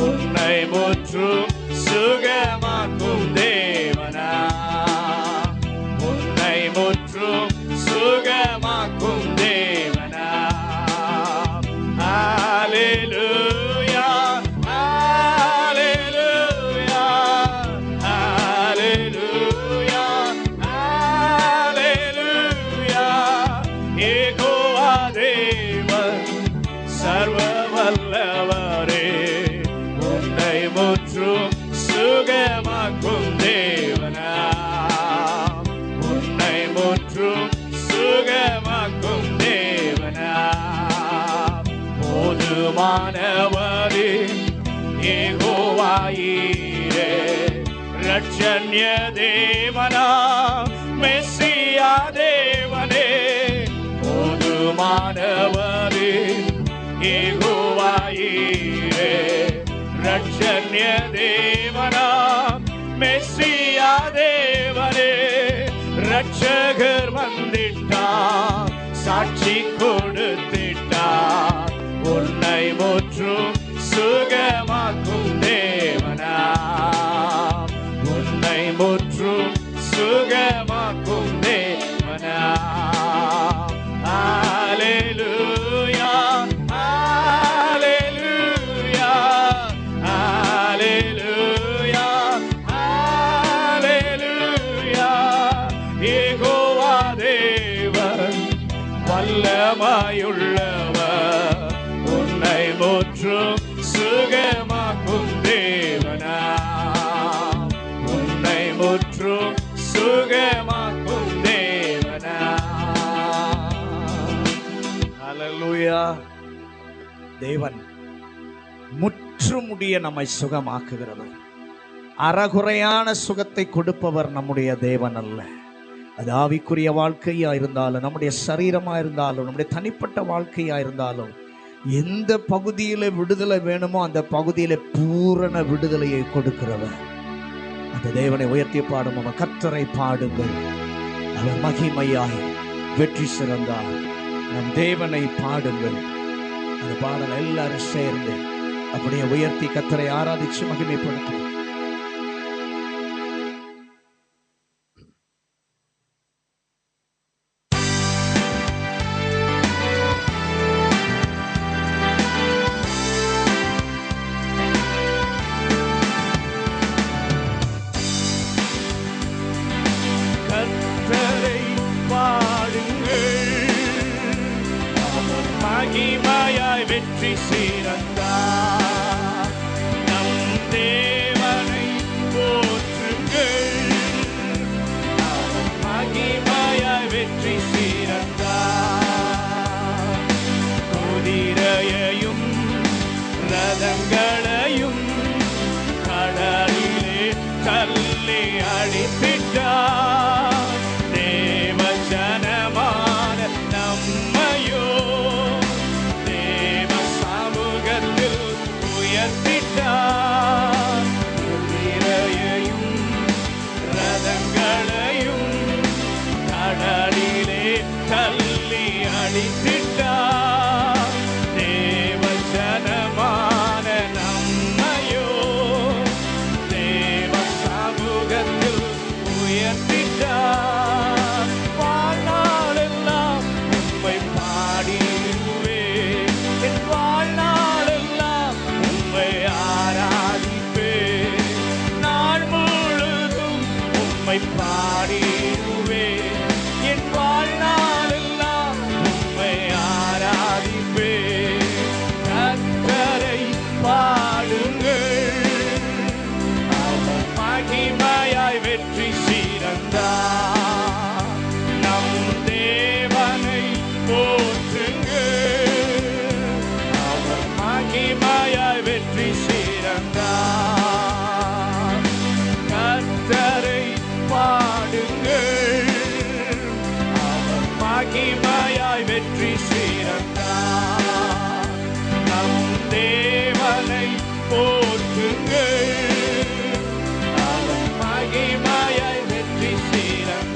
உன்னை முற்றும் சுகமாக்கும் தேவனா, உன்னை முற்றும் சுகமாக்கும் தேவனா. ஹல்லேலூயா, ஹல்லேலூயா, ஹல்லேலூயா, ஹல்லேலூயா. யெகோவா தேவன் சர்வ வல்லவரே, உன்னை முற்றும் சுகமாக்கும் தேவனா, உன்னை முற்றும் சுகமாக்கும் தேவனா. போதுமானவரே யெகோவாயீரே, ரட்சண்ய தேவனா மெஸ்ஸியா தேவனே. போதுமானவரே யெகோவாயீரே, ரட்சண்ய தேவனா மெஸ்ஸியா தேவனே. ரட்சகர் வந்திட்டார், சாட்சி கொடுத்திட்டார், உன்னை முற்றும் சுகமாக்கும் தேவனா, உன்னை முற்றும் சுகமாக்கும் தேவனா. ஹல்லேலூயா, ஹல்லேலூயா, ஹல்லேலூயா, ஹல்லேலூயா. யெகோவா தேவன் வல்லமையுள்ளவர், உன்னை முற்றும் சுகமாக்கும் தேவனா, உன்னை முற்றும் சுகமாக்கும் தேவனா. ஹல்லேலூயா. தேவன் முற்றுமுடிய நம்மை சுகமாக்குகிறவர். அறகுறையான சுகத்தை கொடுப்பவர் நம்முடைய தேவன் அல்ல. அது ஆவிக்குரிய வாழ்க்கையா இருந்தாலும், நம்முடைய சரீரமா இருந்தாலும், நம்முடைய தனிப்பட்ட வாழ்க்கையா இருந்தாலும், எந்த பகுதியில விடுதலை வேணுமோ அந்த பகுதியில பூரண விடுதலையை கொடுக்கிறவர் அந்த தேவனை உயர்த்தி பாடும். அவர் கர்த்தரை பாடுங்கள், அவர் மகிமையாய் வெற்றி சிறந்தார். நம் தேவனை பாடுங்கள். அந்த பாடல் எல்லாரும் சேர்ந்து அப்படியே உயர்த்தி கர்த்தரை ஆராதிச்சு மகிமைப்படுத்தும். மகிமையாய் வெற்றி சிறந்தார், நம் தேவனை போற்றுங்கள். மகிமையாய் வெற்றி சிறந்தார், குதிரையையும் ரதங்களையும் கடலிலே தள்ளி அடித்திட்டார். தேவ ஜனமான நம்மையோ உயர்த்திட்டார். குதிரையையும் ரதங்களையும் கடலிலே தள்ளி அடித்திட்டார். தேவ ஜனமான நம்மையோ தேவ சமூகத்தில் உயர்த்திட்டார். வாழ்நாளெல்லாம் உம்மை பாடிடுவேன், என் வாழ்நாளெல்லாம் உம்மை ஆராதிப்பேன். நாள் முழுதும் உம்மை பாடிடுவேன், என் வாழ்நாளெல்லாம் உம்மை ஆராதிப்பேன். கர்த்தரை பாடுங்கள், அவர் மகிமையாய் வெற்றி சிறந்தார். நம் தேவனை போற்றுங்கள், அவர் மகிமையாய் வெற்றி சிறந்தார். கர்த்தரை பாடுங்கள், மகிமையாய் வெற்றி செய்தார். நம் தேவனை போற்றுங்கள், அவர் மகிமையாய் வெற்றி செய்தார்.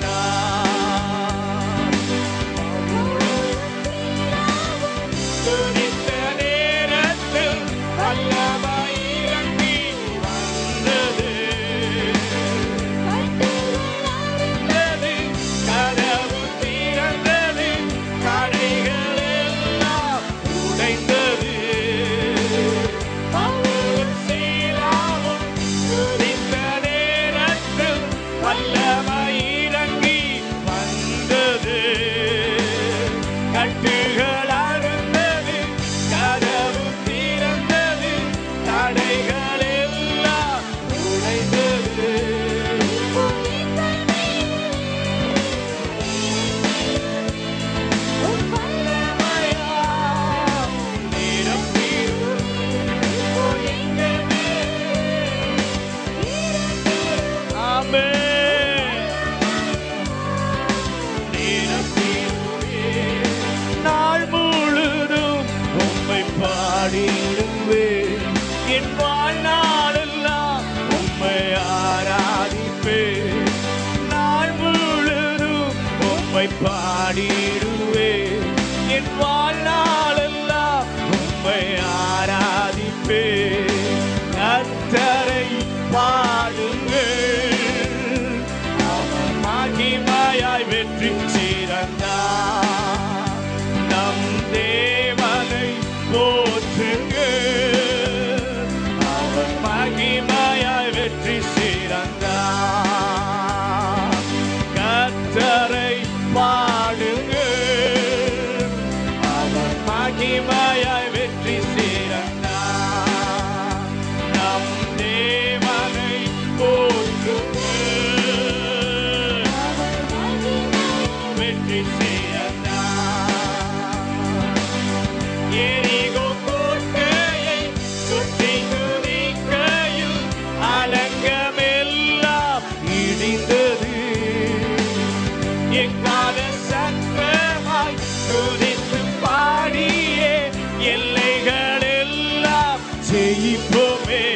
துதித்த நேரத்தில் வல்லமை இறங்கி வந்தது. கதவு திறந்தது, தடைகள் எல்லாம் உடைந்தது. பவுலும் சீலாவும் துதித்த நேரத்தில் வல்லமை இறங்கி வந்தது. கட்டுகள் அறுந்தது, கதவு திறந்தது, தடைகள் எல்லாம் உடைந்தது. நாள் முழுதும் உம்மை பாடிடுவேன், என் வாழ்நாளெல்லாம் உம்மை ஆராதிப்பேன். நாள் முழுதும் உம்மை பாடிடுவேன், என் வாழ்நாளெல்லாம் உம்மை ஆராதிப்பேன். கர்த்தரை பாடுங்கள், அவர் மகிமையாய் வெற்றி செய்தார். நம் தேவனை போற்றுங்கள், அவர் மகிமையாய் வெற்றி செய்தார். கர்த்தரை பாடுங்கள், அவர் மகிமையாய் வெற்றி செய்தார். நம் தேவனை போற்றுங்கள், வெற்றி செய்தார். எரிகோ கோட்டையை சுற்றி துதிக்கையில் அலங்கமெல்லாம் இடிந்தது. எக்கால சத்தமாய் துதித்து பாடியே எல்லைகள் எல்லாம் ஜெயிப்போமே.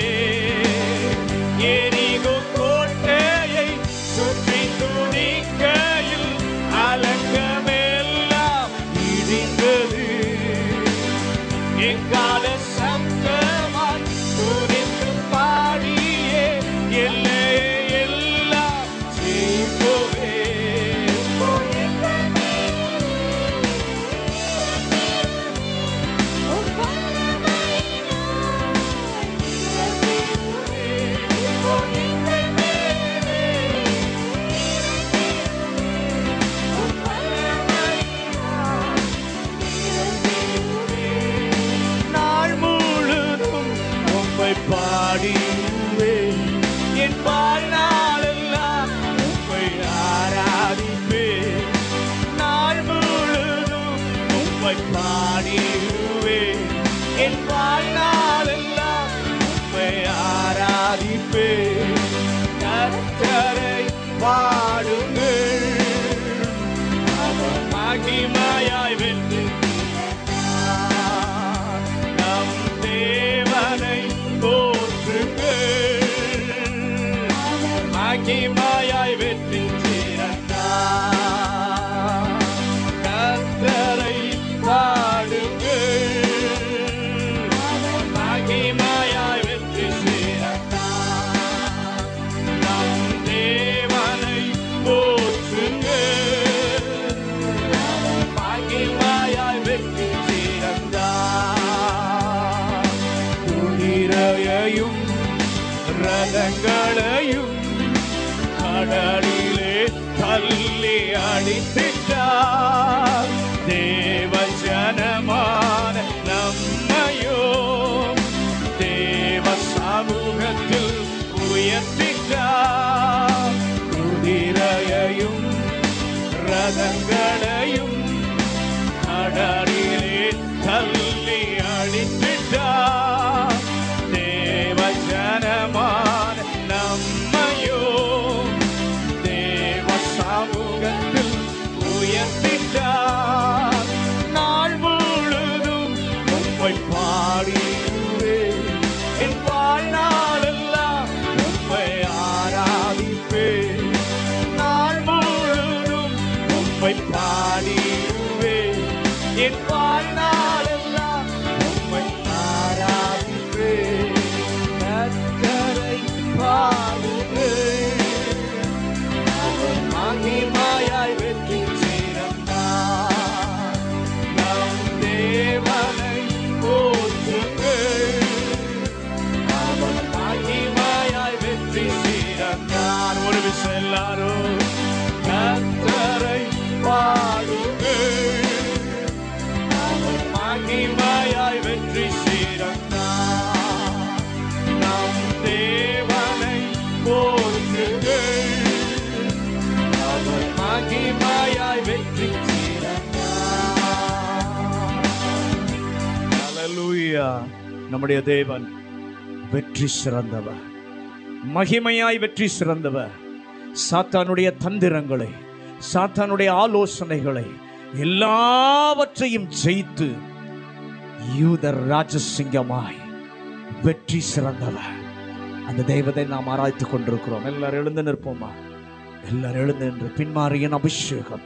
எரிகோ கோட்டையை சுற்றி துதிக்கையில் அலங்கமெல்லாம் இடிந்தது. எக்கால சத்தமாய் துதித்து பாடியே எல்லையெல்லாம் ஜெயிப்போமே. நாள் முழுதும் உம்மை பாடிடுவேன், என் வாழ்நாளெல்லாம் உம்மை ஆராதிப்பேன். நாள் முழுதும் உம்மை பாடிடுவேன், என் வாழ்நாளெல்லாம் உம்மை ஆராதிப்பேன். கர்த்தரை பாடுங்கள், அவர் மகிமையாய் வெற்றி செய்தார். நம் தேவனை போற்றுங்கள், மகிமையாய் வெற்றி செய்தார். கர்த்தரை பாடுங்கள், மகிமையாய் வெற்றி செய்தார். நம் தேவனை போற்றுங்கள், மகிமையாய் வெற்றி செய்தார். குதிரையையும் ரதங்களையும் கடலிலே தள்ளி அடித்திட்டார். தேவ ஜனமான நம்மையோ தேவ சமூகத்தில் உயர்த்திட்டார். குதிரையையும் ரதங்களையும் கடலிலே தள்ளி அடித்திட்டார். தேவ ஜனமான நம்மையோ தேவ சமூகத்தில் உயர்த்திட்டார். பாடிடுவேன் என் வாழ்நாளெல்லாம் உம்மை ஆராதிப்பேன் கர்த்தரை பாடுவேன் அவர் மகிமையாய் வெற்றி சிறந்தார் நம் தேவனை போற்றுங்கள் அவர் மகிமையாய் வெற்றி சிறந்தார் ஒரு விஷயம் எல்லாரும் கர்த்தரை பாடுங்கள் அவர் மகிமையாய் வெற்றி சிறந்தார் நம் தேவனை போற்றுங்கள் அவர் மகிமையாய் வெற்றி சிறந்தார். ஹல்லேலூயா. நம்முடைய தேவன் வெற்றி சிறந்தவர், மகிமையாய் வெற்றி சிறந்தவர். சாத்தானுடைய தந்திரங்களை, சாத்தானுடைய ஆலோசனைகளை எல்லாவற்றையும் ஜெயித்து யூதர் ராஜசிங்கமாய் வெற்றி சிறந்தவர். அந்த தெய்வத்தை நாம் ஆராய்த்து கொண்டிருக்கிறோம். எல்லாரும் எழுந்து நிற்போமா? எல்லாரும் எழுந்து நின்று பின்மாரியின் அபிஷேகம்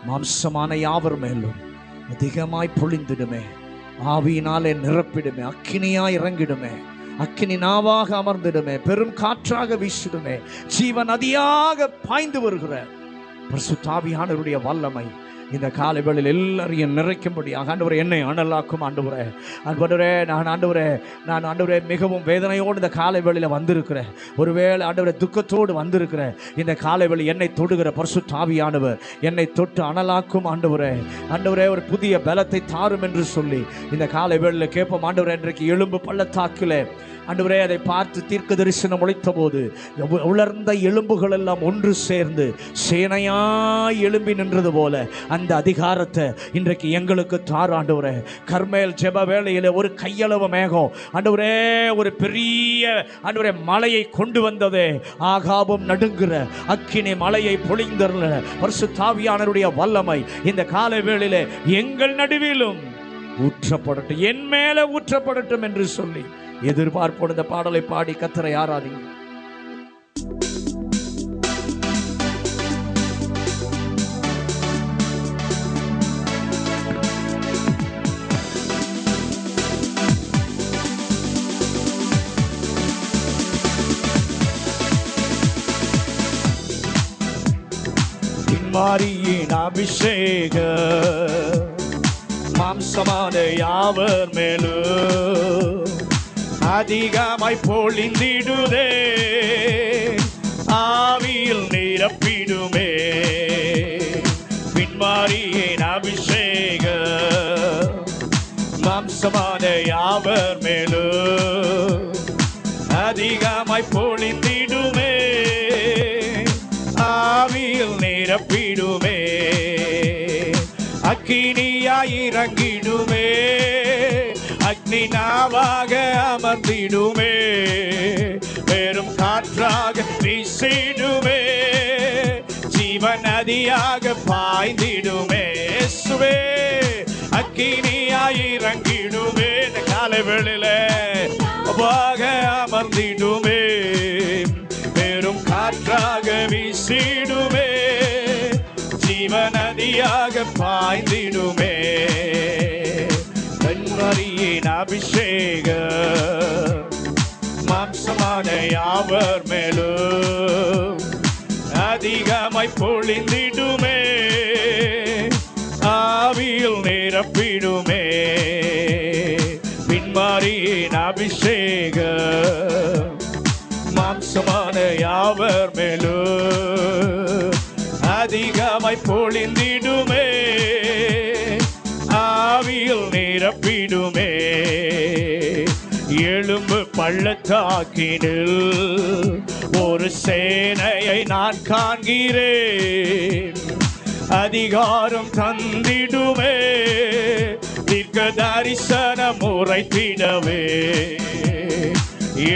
மாம்சமான யாவர் மேலும் அதிகமாய் பொழிந்திடுமே, ஆவியினாலே நிரப்பிடுமே, அக்கினியாய் இறங்கிடுமே, அக்கினி நாவாக அமர்ந்திடுமே, பெரும் காற்றாக வீசிடுமே, ஜீவ நதியாக பாய்ந்து வருகிற பரிசுத்த ஆவியானவருடைய வல்லமை இந்த காலை வேளையில் எல்லாரையும் நிறைக்கும்படியாக ஆண்டவரே என்னை அனலாக்கும். ஆண்டவரே நான் ஆண்டவரே மிகவும் வேதனையோடு இந்த காலை வேளையில் வந்திருக்கிறேன். ஒருவேளை ஆண்டவரே துக்கத்தோடு வந்திருக்கிறேன். இந்த காலை வேளை என்னை தொடுகிற பரிசுத்த ஆவியானவர் என்னை தொட்டு அனலாக்கும். ஆண்டவரே ஒரு புதிய பலத்தை தாரும் என்று சொல்லி இந்த காலை வேளையில் கேட்போம். ஆண்டவரே இன்றைக்கு எலும்பு பள்ளத்தாக்கிலே ஆண்டவரே அதை பார்த்து தீர்க்க தரிசனம் உழைத்த போது உலர்ந்த எலும்புகள் எல்லாம் ஒன்று சேர்ந்து சேனையாய் எழும்பி நின்றது போல அந்த அதிகாரத்தை இன்றைக்கு எங்களுக்கு தார் ஆண்டவரே. கர்மேல் ஜெப வேளையிலே ஒரு கையளவு மேகம் ஆண்டவரே ஒரு பெரிய ஆண்டவரே மலையை கொண்டு வந்ததே. ஆகாபம் நடுங்குற அக்கினி மலையை பொழிந்தருள பரிசுத்த ஆவியானவருடைய வல்லமை இந்த காலை வேளையிலே எங்கள் நடுவிலும் ஊற்றப்படட்டும், என் மேல ஊற்றப்படட்டும் என்று சொல்லி எதிர்பார்ப்போடு இந்த பாடலை பாடி கர்த்தரை ஆராதிங்க. மாரியின் அபிஷேக மாம்சமான யாவர் மேலும் அதிகமாய் பொழிந்திடுதே, ஆவியில் நிரப்பிடுமே. பின்மாரியின் அபிஷேக மாம்சமான யாவர் மேலும் அதிகமாய் பொழிந்திடுமே, ஆவியில் நிரப்பிடுமே. அக்கினியாய் இறங்கிடுமே, அக்னி நாவாக அமர்ந்திடுமே, பெரும் காற்றாக வீசிடுமே, ஜீவ நதியாக பாய்ந்திடுமே. இயேசுவே அக்கினியாய் இறங்கிடுமே, இந்த காலை வேளையில அமர்ந்திடுமே, பெரும் காற்றாக வீசிடுமே, ஜீவ நதியாக பாய்ந்திடுமே. கண்மரியின் அபிஷேக மாம்சமான யாவர் மேலும் அதிகமாய் பொழிந்திடுமே, ஆவியில் நிரப்பிடுமே. பின்மாரியின் அபிஷேக மாம்சமான யாவர் மேலும் அதிகமாய் பொழிந்திடுமே, ஆவியில் நிரப்பிடுமே. எலும்பு பள்ளத்தாக்கினில் ஒரு சேனையை நான் காண்கிறேன், அதிகாரம் தந்திடுமே, தீர்க்க தரிசனம் உரைத்திடவே.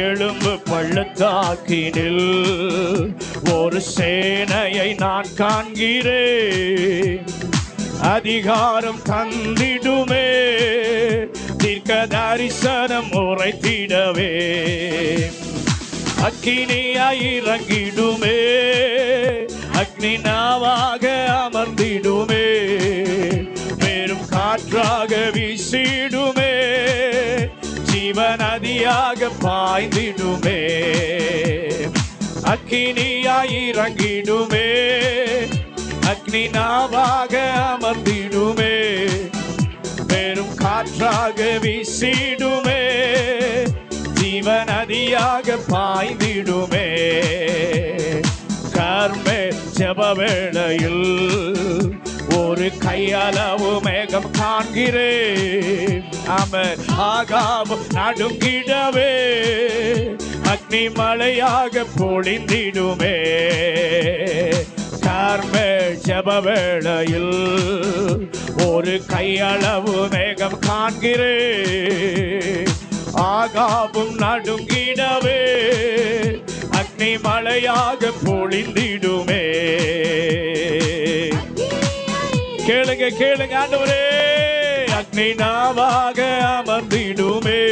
எலும்பு பள்ளத்தாக்கினில் ஒரு சேனையை நான் காண்கிறேன், அதிகாரம் தந்திடுமே, தீர்க்க தரிசனம் உரைத்திடவே. அக்கினியாய் இறங்கிடுமே, அக்னி நாவாக அமர்ந்திடுமே, வெறும் காற்றாக வீசிடுமே, ஜீவநதியாக பாய்ந்திடுமே, அக்கினியாய் இறங்கிடுமே, அக்னி நாவாக அமர்ந்திடுமே, வெறும் காற்றாக வீசிடுமே, ஜீவநதியாக பாய்ந்திடுமே. கர்மேல் ஜெப வேளையில் ஒரு கையளவு மேகம் காண்கிறேன். ஆமென். ஆகாபம் நடுங்கிடவே அக்னி மழையாக பொழிந்திடுமே. கர்மேல் ஜெப வேளையில் ஒரு கையளவு மேகம் காண்கிறேன். ஆகாபம் நடுங்கிடவே அக்னி மழையாக பொழிந்திடுமே. கேளுங்க கேளுங்க ஆண்டவரே, அக்னி நாவாக அமர்ந்திடுமே,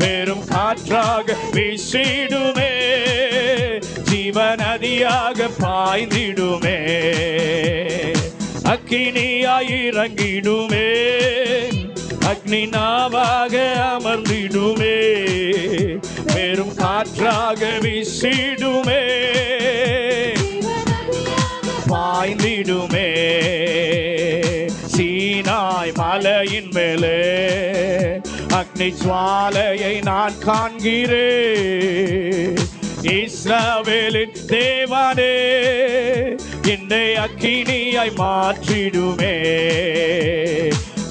வெறும் காற்றாக வீசிடுமே, ஜீவநதியாக பாய்ந்திடுமே, அக்கினியாய் இறங்கிடுமே, அக்னி நாவாக அமர்ந்திடுமே, வெறும் காற்றாக வீசிடுமே, பாய்ந்திடுமே. சீனாய் மலையின் மேலே அக்னி ஜுவாலையை நான் காண்கிறேன். இஸ்ரவேலின் தேவனே என்னை அக்கினியாய் மாற்றிடுமே.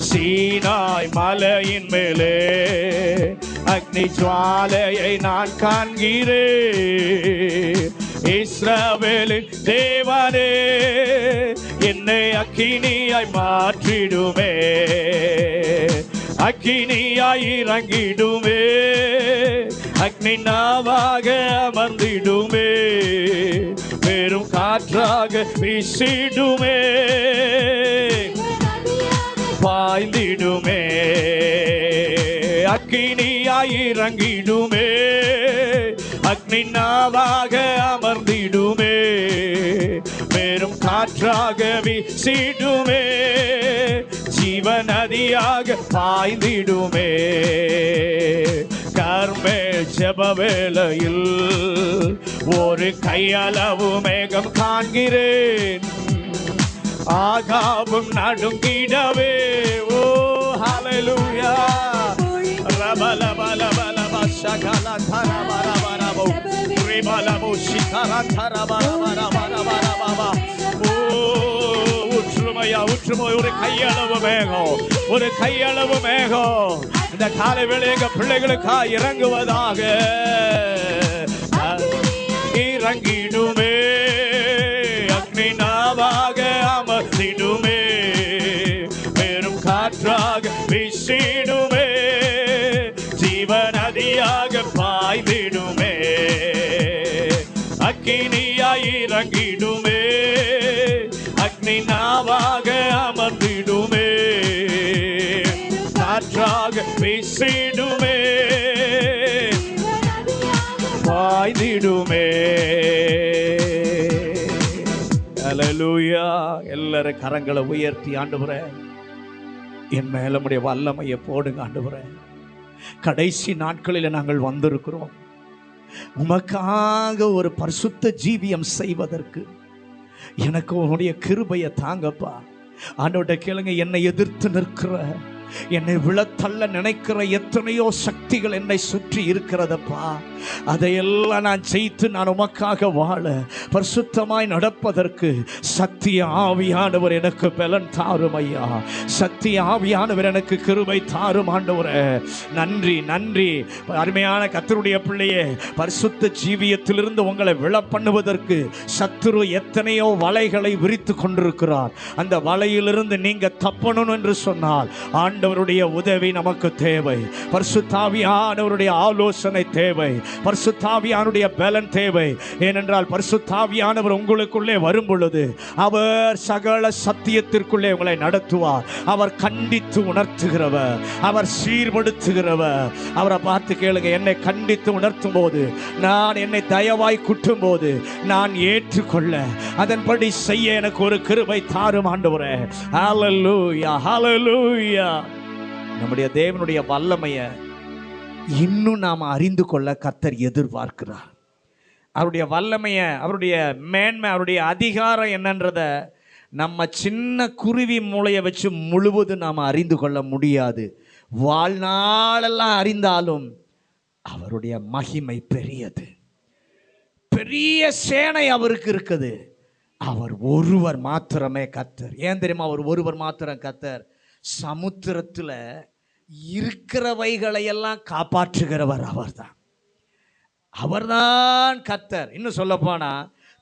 சீனாய் மலையின் மேலே அக்னி ஜுவாலையை நான் காண்கிறேன். இஸ்ரவேலின் தேவனே என்னை அக்கினியாய் மாற்றிடுமே, அக்கினியாய் இறங்கிடுமே, அக்னி நாவாக அமர்ந்திடுமே, வெறும் காற்றாக வீசிடுமே, பாய்ந்திடுமே, அக்கினியாய் இறங்கிடுமே, அக்னி நாவாக அமர்ந்திடுமே, வெறும் காற்றாக வீசிடுமே, ஜீவநதியாக பாய்ந்திடுமே. கர்மேல் ஜெப வேளையில் ஒரு கையளவு மேகம் காண்கிறேன். ஆகாபம் நடுங்கிடவே. ஓ ஹல்லேலூயா. ரபலபலபலப ஷகல தரபரபரபோ ரிபலபோ ஷிகர தரபரபரபரபரபா. ஓ உற்றுமையா உற்றுமை. ஒரு கையளவு மேகம், ஒரு கையளவு மேகம் இந்த காலை வேளை எங்க பிள்ளைகளுக்கா இறங்குவதாக. இறங்கிடுமே, அக்னி நாவாக அமர்ந்திடுமே, வெறும் காற்றாக வீசிடுமே, ஜீவநதியாக பாய்ந்திடுமே, அக்கினியாய் இறங்கிடுமே, அக்னி நாவாக அமர்ந்திடுமே, காற்றாக வீசிடுமே, பாய்ந்திடுமே. ஹல்லேலூயா. எல்லாரும் கரங்களை உயர்த்தி ஆண்டவரே என் மேல உம்முடைய வல்லமையை போடுங்க ஆண்டவரே. கடைசி நாட்களில் நாங்கள் வந்திருக்கிறோம். உமக்காக ஒரு பரிசுத்த ஜீவியம் செய்வதற்கு எனக்கு உன்னுடைய கிருபையை தாங்கப்பா. ஆண்டவர்கிட்ட கேளுங்க. என்னை எதிர்த்து நிற்கிற, என்னை விழத்தள்ள நினைக்கிற எத்தனையோ சக்திகள் என்னை சுற்றி இருக்கிறதப்பா. அதையெல்லாம் நான் ஜெயித்து நான் உமக்காக வாழ, பரிசுத்தமாய் நடப்பதற்கு சத்திய ஆவியானவர் எனக்கு பலன் தாரும் ஐயா. சத்திய ஆவியானவர் எனக்கு கிருபை தாரும் ஆண்டவரே. நன்றி நன்றி. அருமையான கர்த்தருடைய பிள்ளையே, பரிசுத்த ஜீவியத்திலிருந்து உங்களை விழ பண்ணுவதற்கு சத்துரு எத்தனையோ வலைகளை விரித்து கொண்டிருக்கிறார். அந்த வலையிலிருந்து நீங்க தப்பணும் என்று சொன்னால் ஆண்டவருடைய உதவி நமக்கு தேவை. பரிசுத்தாவியானவருடைய ஆலோசனை தேவை. பரிசுத்தாவியானுடைய பலன் தேவை. ஏனென்றால் பரிசுத்தாவியானவர் உங்களுக்குள்ளே வரும் பொழுது அவர் சகல சத்தியத்திற்குள்ளே உங்களை நடத்துவார். அவர் கண்டித்து உணர்த்துகிறவர், அவர் சீர்படுத்துகிறவர். அவரை பார்த்து கேளுங்க, என்னை கண்டித்து உணர்த்தும் போது, நான் என்னை தயவாய் குட்டும் போது நான் ஏற்றுக்கொள்ள, அதன்படி செய்ய எனக்கு ஒரு கிருபை தாரும் ஆண்டவரே. ஹல்லேலூயா, ஹல்லேலூயா. நம்முடைய தேவனுடைய வல்லமையை இன்னும் நாம் அறிந்து கொள்ள கர்த்தர் எதிர்பார்க்கிறார். அவருடைய வல்லமையை, அவருடைய மேன்மை, அவருடைய அதிகாரம் என்னன்றத நம்ம சின்ன குருவி மூளையை வச்சு முழுவதும் நாம் அறிந்து கொள்ள முடியாது. வாழ்நாளெல்லாம் அறிந்தாலும் அவருடைய மகிமை பெரியது. பெரிய சேனை அவருக்கு இருக்குது. அவர் ஒருவர் மாத்திரமே கர்த்தர். ஏன் தெரியுமா? அவர் ஒருவர் மாத்திரம் கர்த்தர். சமுத்திரத்தில் இருக்கிறவைகளை எல்லாம் காப்பாற்றுகிறவர் அவர்தான். அவர்தான் கர்த்தர். இன்னும் சொல்ல போனா,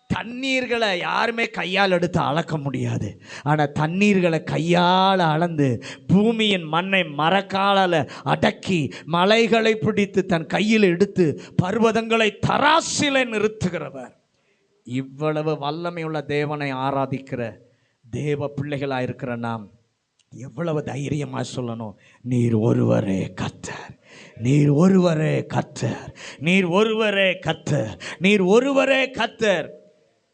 தண்ணீர்களை யாருமே கையால் எடுத்து அளக்க முடியாது. ஆனால் தண்ணீர்களை கையால் அளந்து பூமியின் மண்ணை மரக்காலால் அடக்கி மலைகளை பிடித்து தன் கையில் எடுத்து பர்வதங்களை தராசில நிறுத்துகிறவர். இவ்வளவு வல்லமையுள்ள தேவனை ஆராதிக்கிற தேவ பிள்ளைகளாக இருக்கிற நாம் எவ்வளவு தைரியமாக சொல்லணும், நீர் ஒருவரே கர்த்தர், நீர் ஒருவரே கர்த்தர், நீர் ஒருவரே கர்த்தர், நீர் ஒருவரே கர்த்தர்.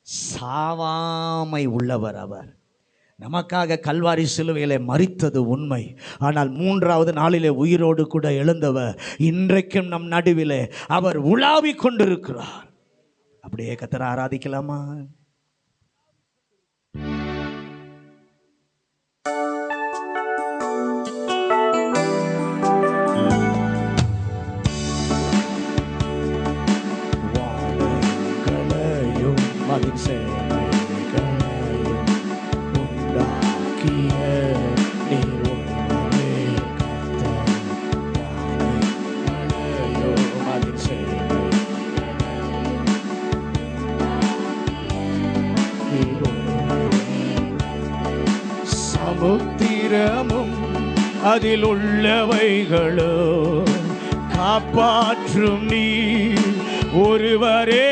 சாவாமை உள்ளவர் அவர். நமக்காக கல்வாரி சிலுவையிலே மரித்தது உண்மை. ஆனால் 3வது நாளிலே உயிரோடு கூட எழுந்தவர் இன்றைக்கும் நம் நடுவிலே அவர் உலாவிக் கொண்டிருக்கிறார். அப்படியே கர்த்தரை ஆராதிக்கலாமா? அதின் சேனைகளையும் உண்டாக்கிய நீர் ஒருவரே கர்த்தர். வானங்களையும் அதின் சேனைகளையும் நீர் ஒருவரே. சமுத்திரமும் அதில் உள்ளவைகளும் காப்பாற்றும் நீர் ஒருவரே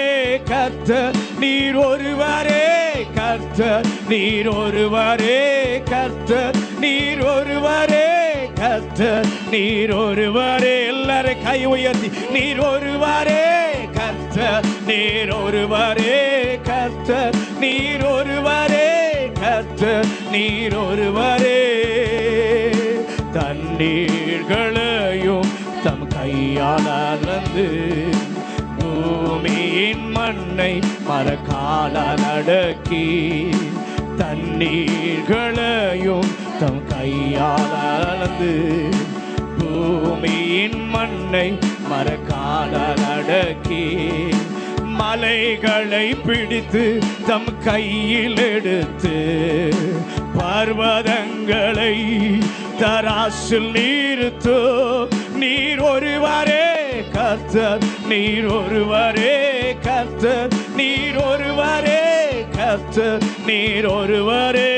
கர்த்தர். நீர் ஒருவரே கர்த்தர், நீர் ஒருவரே கர்த்தர், நீர் ஒருவரே கர்த்தர், நீர் ஒருவரே. எல்லாரும் கை உயர்த்தி, நீர் ஒருவரே கர்த்தர், நீர் ஒருவரே கர்த்தர், நீர் ஒருவரே கர்த்தர், நீர் ஒருவரே. தண்ணீர்களையும் தம் கையால் அளந்து பூமியின் மண்ணை மரக்காலால் அடக்கி, தண்ணீர்களையும் தம் கையால் அளந்து பூமியின் மண்ணை மரக்காலால் அடக்கி, மலைகளை பிடித்து தம் கையில் எடுத்து பர்வதங்களை தராசில் நிறுத்து. நீர் ஒருவரே கர்த்தர், நீர் ஒருவரே கர்த்தர், நீர் ஒருவரே கர்த்தர், நீர் ஒருவரே,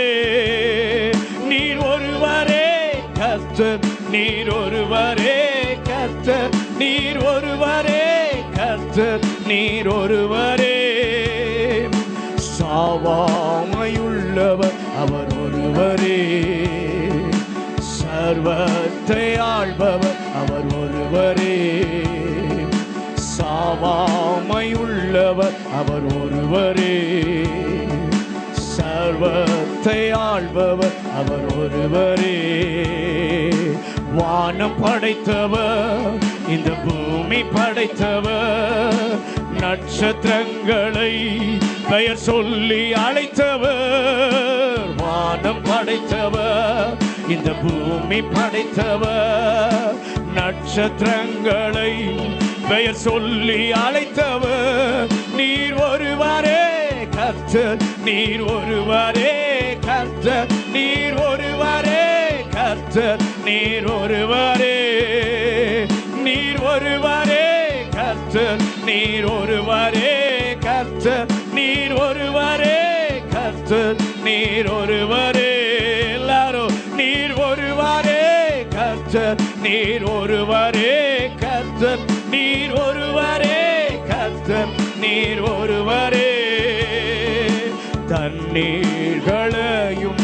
நீர் ஒருவரே கர்த்தர், நீர் ஒருவரே கர்த்தர், நீர் ஒருவரே கர்த்தர், நீர் ஒருவரே. சாவாமையுள்ளவர் அவர் ஒருவரே, சர்வத்தை ஆள்பவர் அவர் ஒருவரே. சாவாமையுள்ளவர் அவர் ஒருவரே, சர்வத்தை ஆள்பவர் அவர் ஒருவரே. வானம் படைத்தவர், இந்த பூமி படைத்தவர், நட்சத்திரங்களை பெயர் சொல்லி அழைத்தவர். வானம் படைத்தவர், இந்த பூமி படைத்தவர், நட்சத்திரங்களை பெயர் சொல்லி அழைத்தவர். நீர் ஒருவரே கர்த்தர், நீர் ஒருவரே கர்த்தர், நீர் ஒருவரே கர்த்தர், நீர் ஒருவரே, நீர் ஒருவரே கர்த்தர், நீர் ஒருவரே கர்த்தர், நீர் ஒருவரே கர்த்தர், நீர் ஒருவரே. எல்லாரும் நீர் ஒருவரே நீர் ஒருவரே கர்த்தர், நீர் ஒருவரே கர்த்தர், நீர் ஒருவரே. தண்ணீர்களையும்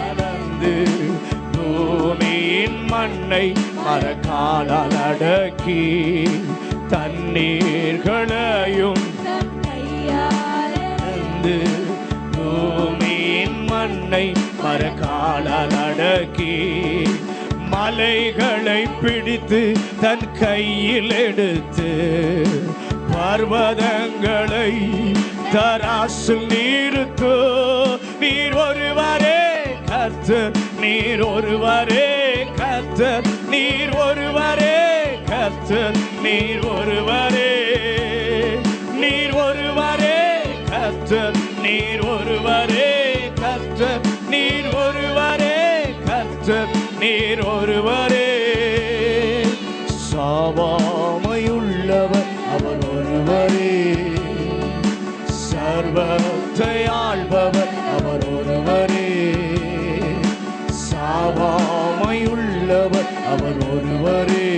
அளந்து பூமியின் மண்ணை மரக்காலால் அடக்கி, தண்ணீர்களையும் அளந்து பூமியின் மண்ணை மரக்காலால் அடக்கி, மலைகளை பிடித்து தன் கையில் எடுத்து, பர்வதங்களை தராசில் நிறுத்து. நீர் ஒருவரே கர்த்தர், நீர் ஒருவரே கர்த்தர், நீர் ஒருவரே கர்த்தர், நீர் ஒருவரே, நீர் ஒருவரே கர்த்தர், நீர் ஒருவரே கர்த்தர், நீர் ஒருவரே கர்த்தர், நீர் ஒருவரே. சாவாமையுள்ளவர் அவர் ஒருவரே, சர்வத்தை ஆள்பவர் அவர் ஒருவரே. சாவாமையுள்ளவர் அவர் ஒருவரே,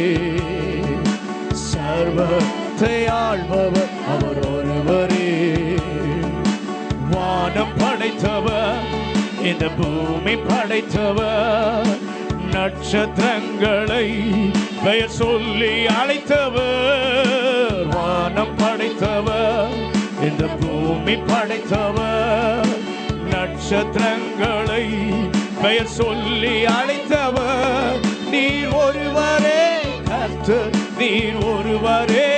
சர்வத்தை ஆள்பவர் அவர் ஒருவரே. வானம் படைத்தவர், இந்த பூமி படைத்தவர், நட்சத்திரங்களை பெயர் சொல்லி அழைத்தவர். வானம் படைத்தவர், இந்த பூமி படைத்தவர், நட்சத்திரங்களை பெயர் சொல்லி அழைத்தவர். நீர் ஒருவரே கர்த்தர், நீர் ஒருவரே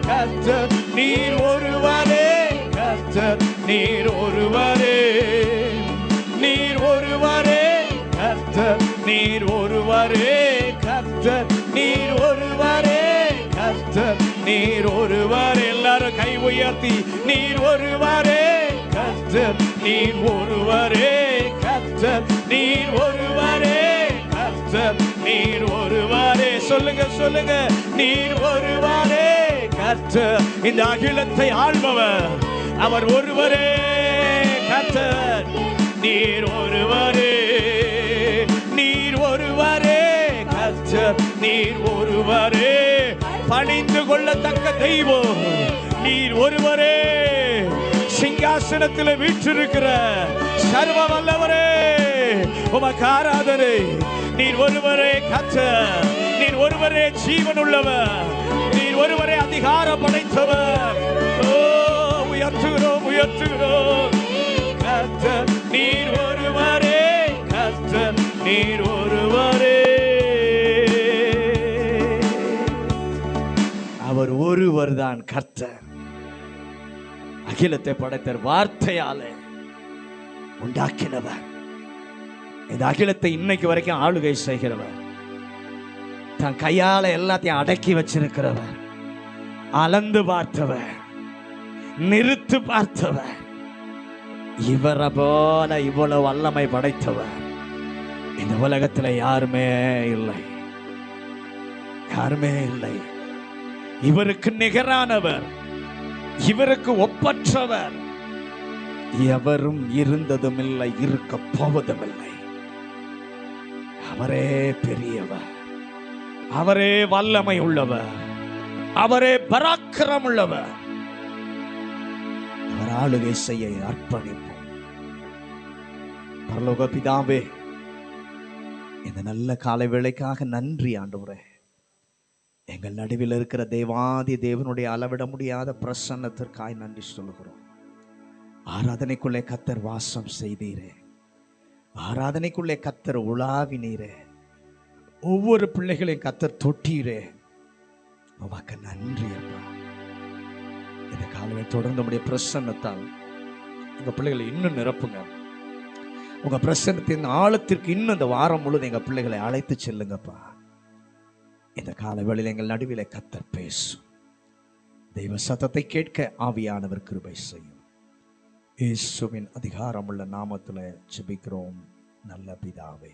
கர்த்தர், நீர் ஒருவரே கர்த்தர், நீர் ஒருவரே, நீர் ஒருவரே கர்த்தர், நீர் ஒருவரே கர்த்தர், நீர் ஒருவரே கர்த்தர், நீர் ஒருவரே. எல்லாரும் கை உயர்த்தி நீர் ஒருவரே கர்த்தர், நீர் ஒருவரே கர்த்தர், நீர் ஒருவரே கர்த்தர், நீர் ஒருவரே. சொல்லுங்க சொல்லுங்க, நீர் ஒருவரே கர்த்தர். இந்த அகிலத்தை ஆள்பவர் அவர் ஒருவரே கர்த்தர், நீர் ஒருவரே, நீர் ஒருவரே கர்த்தர், நீர் ஒருவரே. பணிந்து கொள்ளத்தக்க தெய்வம் நீர் ஒருவரே. சிங்காசனத்தில் வீற்றிருக்கிற சர்வ வல்லவரே, உமக்கு ஆராதனை. நீர் ஒருவரே கர்த்தர், நீர் ஒருவரே ஜீவன் உள்ளவர், நீர் ஒருவரே அதிகாரம் படைத்தவர். ஓ உயர்த்துகிறோம் உயர்த்துகிறோம் கர்த்தர், நீர் ஒருவரே கர்த்தர், நீர் ஒருவரே. அவர் ஒருவர் தான் கர்த்தர். அகிலத்தை படைத்தர், வார்த்தையாலே உண்டாக்கினவர். இந்த அகிலத்தை இன்னைக்கு வரைக்கும் ஆளுகை செய்கிறவர், தன் கையால எல்லாத்தையும் அடக்கி வச்சிருக்கிறவர், அளந்து பார்த்தவர், நிறுத்து பார்த்தவர், இவரை போல இவ்வளவு வல்லமை படைத்தவர் இந்த உலகத்தில் யாருமே இல்லை, யாருமே இல்லை. இவருக்கு நிகரானவர், இவருக்கு ஒப்பற்றவர் எவரும் இருந்ததும் இல்லை, இருக்க போவதும் இல்லை. அவரே பெரியவர், அவரே வல்லமை உள்ளவர், அவரே பராக்கிரம் உள்ளவர். அவர் ஆளுகை செய்ய அர்ப்பணிப்போம். பரலோக பிதாவே, இந்த நல்ல காலை வேளைக்காக நன்றி ஆண்டவரே. எங்கள் நடுவில் இருக்கிற தேவாதி தேவனுடைய அளவிட முடியாத பிரசன்னத்திற்காய் நன்றி சொல்லுகிறோம். ஆராதனைக்குள்ளே கர்த்தர் வாசம் செய்தீரே, ஆராதனைக்குள்ளே கர்த்தர் உலாவினீரே, ஒவ்வொரு பிள்ளைகளையும் கர்த்தர் தொட்டீரே. உமக்கு நன்றி அப்பா. இந்த காலமே தொடர்ந்து உடைய பிரசன்னத்தால் உங்க பிள்ளைகளை இன்னும் நிரப்புங்க. உங்க பிரசன்னத்தின் ஆழத்திற்கு இன்னும் இந்த வாரம் முழுவதும் எங்க பிள்ளைகளை அழைத்து செல்லுங்கப்பா. இந்த கால வேளையில் எங்கள் நடுவிலே கர்த்தர் பேசும். தெய்வ சத்தத்தை கேட்க ஆவியானவர் கிருபை செய்யும். இயேசுவின் அதிகாரமுள்ள நாமத்தில் ஜெபிக்கிறோம் நல்ல பிதாவே.